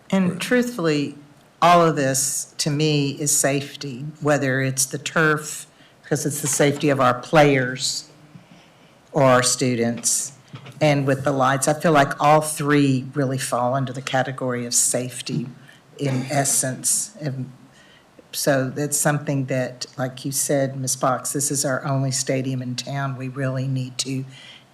And truthfully, all of this, to me, is safety, whether it's the turf, because it's the safety of our players or our students, and with the lights. I feel like all three really fall under the category of safety in essence. And so that's something that, like you said, Ms. Box, this is our only stadium in town. We really need to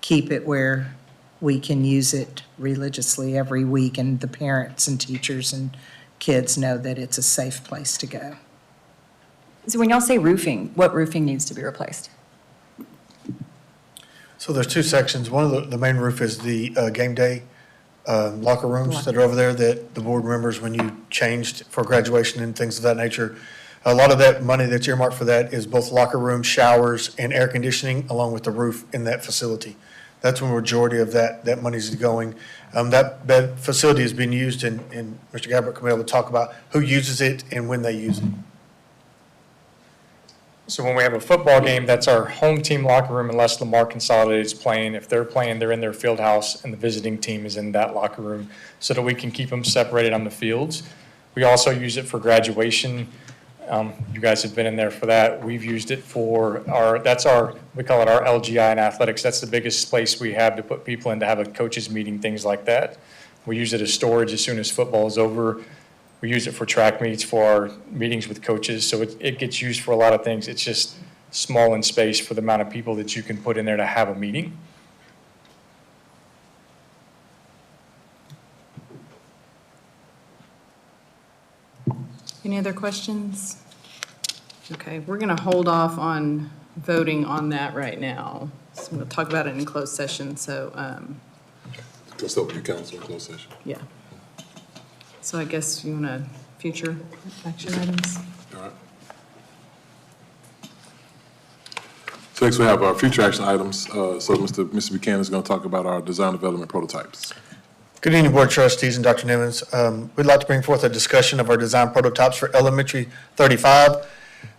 keep it where we can use it religiously every week, and the parents and teachers and kids know that it's a safe place to go. So when y'all say roofing, what roofing needs to be replaced? So there's two sections. One of the main roof is the game day locker rooms that are over there that the board remembers when you changed for graduation and things of that nature. A lot of that money that's earmarked for that is both locker rooms, showers, and air conditioning, along with the roof in that facility. That's where the majority of that money is going. That facility has been used, and Mr. Gabbert can be able to talk about who uses it and when they use it. So when we have a football game, that's our home team locker room unless Lamar Consolidated is playing. If they're playing, they're in their field house and the visiting team is in that locker room so that we can keep them separated on the fields. We also use it for graduation. You guys have been in there for that. We've used it for we call it our LGI in athletics. That's the biggest place we have to put people in to have a coaches meeting, things like that. We use it as storage as soon as football is over. We use it for track meets, for our meetings with coaches, so it gets used for a lot of things. It's just small in space for the amount of people that you can put in there to have a meeting. Any other questions? Okay, we're going to hold off on voting on that right now. So we'll talk about it in closed session, so. Let's open your council in closed session. Yeah. So I guess you want to future action items? All right. So next we have our future action items. So Mr. Buchanan is going to talk about our design development prototypes. Good evening, Board Trustees and Dr. Nivens. We'd like to bring forth a discussion of our design prototypes for Elementary 35.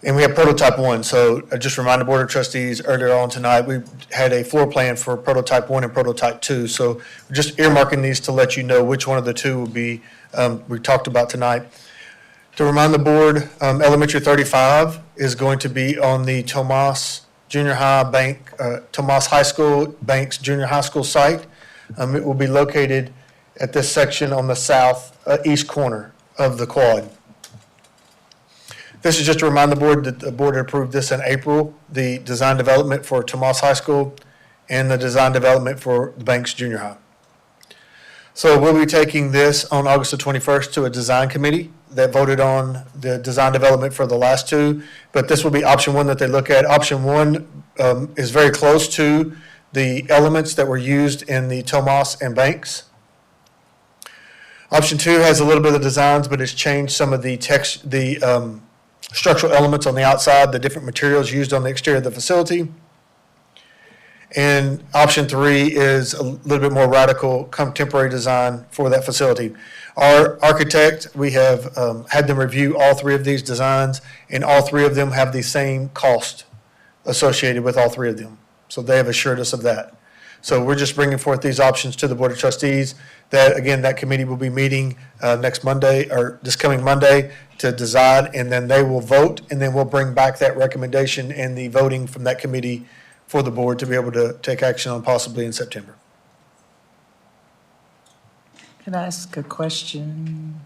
And we have prototype 1. So I just reminded Board of Trustees earlier on tonight, we had a floor plan for prototype 1 and prototype 2. So we're just earmarking these to let you know which one of the two will be we talked about tonight. To remind the board, Elementary 35 is going to be on the Tomas Junior High Bank, Tomas High School Banks Junior High School site. It will be located at this section on the southeast corner of the quad. This is just to remind the board that the board approved this in April, the design development for Tomas High School and the design development for the Banks Junior High. So we'll be taking this on August the 21st to a design committee that voted on the design development for the last two, but this will be option 1 that they look at. Option 1 is very close to the elements that were used in the Tomas and Banks. Option 2 has a little bit of designs, but it's changed some of the structural elements on the outside, the different materials used on the exterior of the facility. And option 3 is a little bit more radical contemporary design for that facility. Our architect, we have had them review all 3 of these designs, and all 3 of them have the same cost associated with all 3 of them. So they have assured us of that. So we're just bringing forth these options to the Board of Trustees. That, again, that committee will be meeting next Monday, or this coming Monday, to decide, and then they will vote, and then we'll bring back that recommendation and the voting from that committee for the board to be able to take action on possibly in September. Can I ask a question?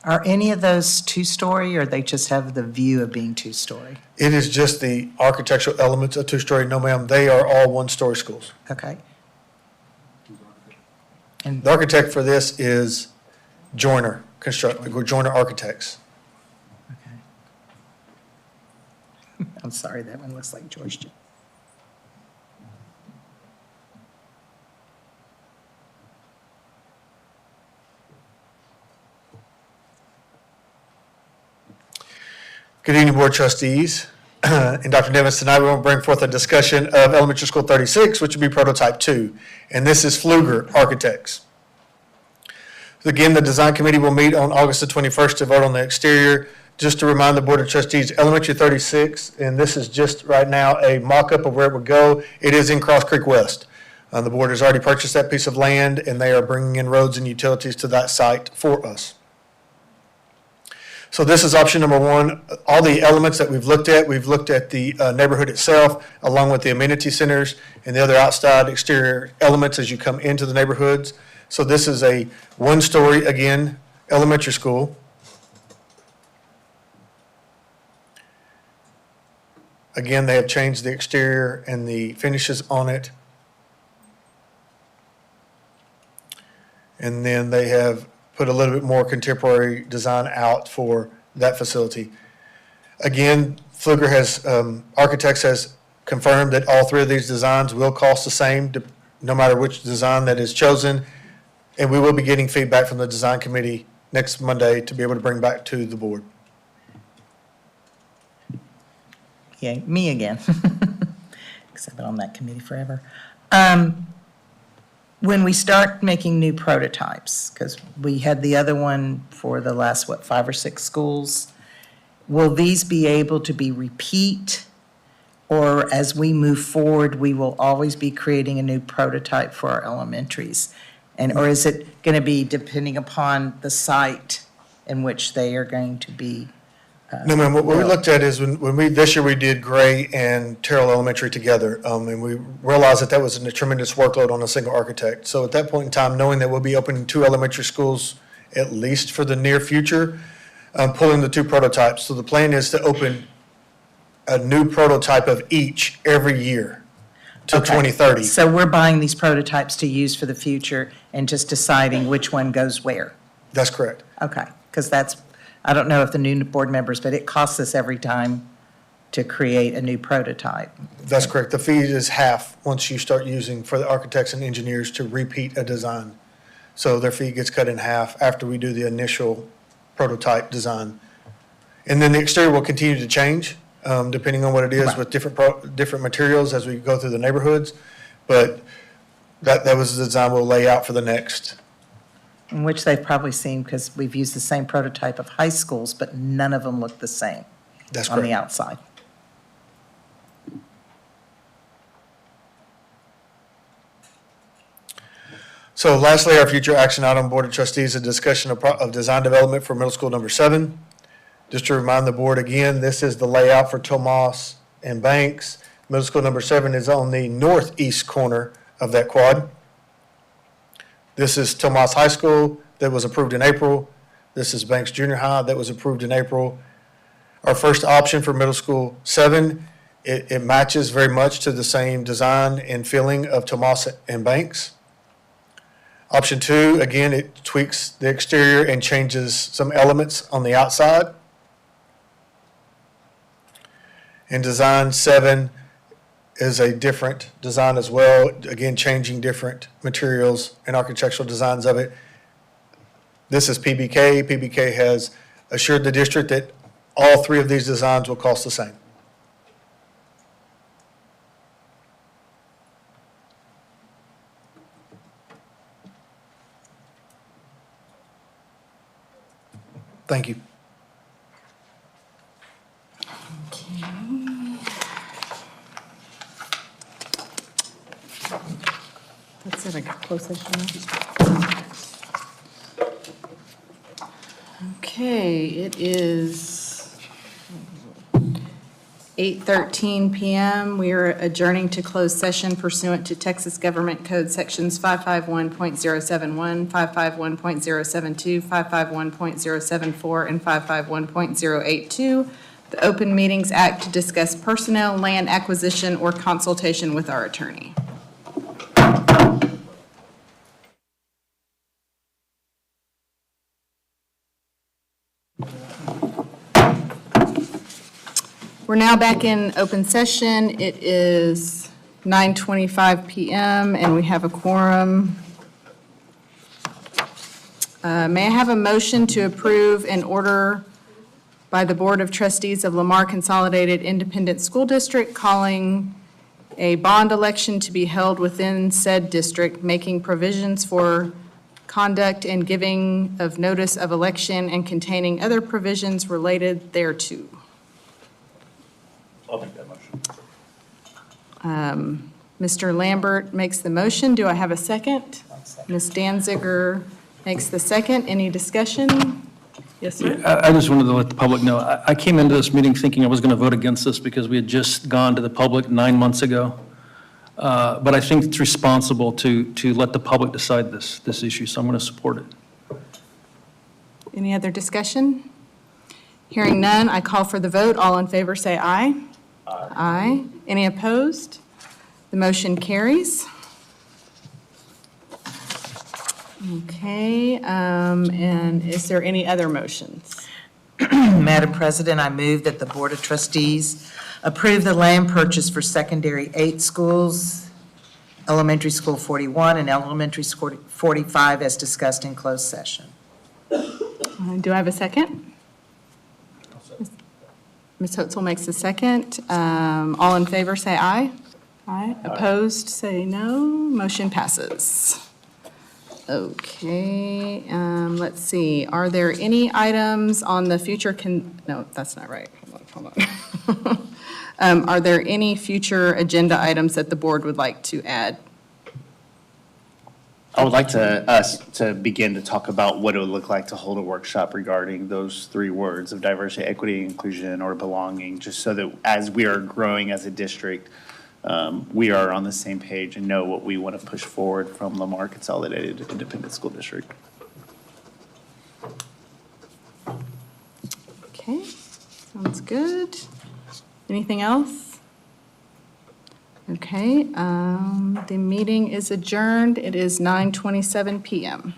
Are any of those 2-story, or they just have the view of being 2-story? It is just the architectural elements of 2-story. No, ma'am, they are all 1-story schools. Okay. And the architect for this is Joyner Architects. I'm sorry, that one looks like Georgia. Good evening, Board Trustees. And Dr. Nevins, tonight we will bring forth a discussion of Elementary School 36, which would be Prototype 2. And this is Pfluger Architects. So again, the Design Committee will meet on August the 21st to vote on the exterior. Just to remind the Board of Trustees, Elementary 36, and this is just right now a mock-up of where it would go. It is in Cross Creek West. The board has already purchased that piece of land, and they are bringing in roads and utilities to that site for us. So this is option number one. All the elements that we've looked at the neighborhood itself, along with the amenity centers and the other outside exterior elements as you come into the neighborhoods. So this is a one-story, again, elementary school. Again, they have changed the exterior and the finishes on it. And then they have put a little bit more contemporary design out for that facility. Again, Pfluger has, Architects has confirmed that all three of these designs will cost the same, no matter which design that is chosen. And we will be getting feedback from the design committee next Monday to be able to bring back to the board. Yeah, me again. Because I've been on that committee forever. When we start making new prototypes, because we had the other one for the last, 5 or 6 schools, will these be able to be repeat? Or as we move forward, we will always be creating a new prototype for our elementaries? Or is it going to be depending upon the site in which they are going to be? No, ma'am, what we looked at is this year we did Gray and Terrell Elementary together, and we realized that was a tremendous workload on a single architect. So at that point in time, knowing that we'll be opening 2 elementary schools, at least for the near future, pulling the 2 prototypes. So the plan is to open a new prototype of each every year till 2030. So we're buying these prototypes to use for the future and just deciding which one goes where? That's correct. Okay, because I don't know if the new board members, but it costs us every time to create a new prototype. That's correct. The fee is half once you start using for the architects and engineers to repeat a design. So their fee gets cut in half after we do the initial prototype design. And then the exterior will continue to change, depending on what it is with different materials as we go through the neighborhoods. But that was the design we'll lay out for the next. In which they've probably seen, because we've used the same prototype of high schools, but none of them look the same. That's on the correct. outside. So lastly, our future action item, Board of Trustees, a discussion of design development for middle school number 7. Just to remind the board again, this is the layout for Tomas and Banks. Middle school number 7 is on the northeast corner of that quad. This is Tomas High School that was approved in April. This is Banks Junior High that was approved in April. Our first option for middle school 7, it matches very much to the same design and feeling of Tomas and Banks. Option 2, again, it tweaks the exterior and changes some elements on the outside. And design 7 is a different design as well, again, changing different materials and architectural designs of it. This is PBK. PBK has assured the district that all 3 of these designs will cost the same. Thank you. That's it, I got closed session. Okay, it is 8:13 PM. We are adjourning to closed session pursuant to Texas Government Code Sections 551.071, 551.072, 551.074, and 551.082. The Open Meetings Act to discuss personnel, land acquisition, or consultation with our attorney. We're now back in open session. It is 9:25 PM and we have a quorum. May I have a motion to approve an order by the Board of Trustees of Lamar Consolidated Independent School District calling a bond election to be held within said district, making provisions for conduct and giving of notice of election and containing other provisions related thereto. I'll make that motion. Mr. Lambert makes the motion. Do I have a second? Ms. Danziger makes the second. Any discussion? Yes, sir. I just wanted to let the public know, I came into this meeting thinking I was going to vote against this because we had just gone to the public 9 months ago. But I think it's responsible to let the public decide this issue, so I'm going to support it. Any other discussion? Hearing none, I call for the vote. All in favor say aye. Aye. Aye. Any opposed? The motion carries. Okay, and is there any other motions? Madam President, I move that the Board of Trustees approve the land purchase for secondary 8 schools, elementary school 41 and elementary school 45 as discussed in closed session. Do I have a second? Ms. Hotzel makes a second. All in favor, say aye. Aye. Opposed, say no. Motion passes. Okay, let's see. Are there any items on the future no, that's not right. Hold on. Are there any future agenda items that the board would like to add? I would like us to begin to talk about what it would look like to hold a workshop regarding those 3 words of diversity, equity, inclusion, or belonging, just so that as we are growing as a district, we are on the same page and know what we want to push forward from Lamar Consolidated Independent School District. Okay, sounds good. Anything else? Okay, the meeting is adjourned. It is 9:27 PM.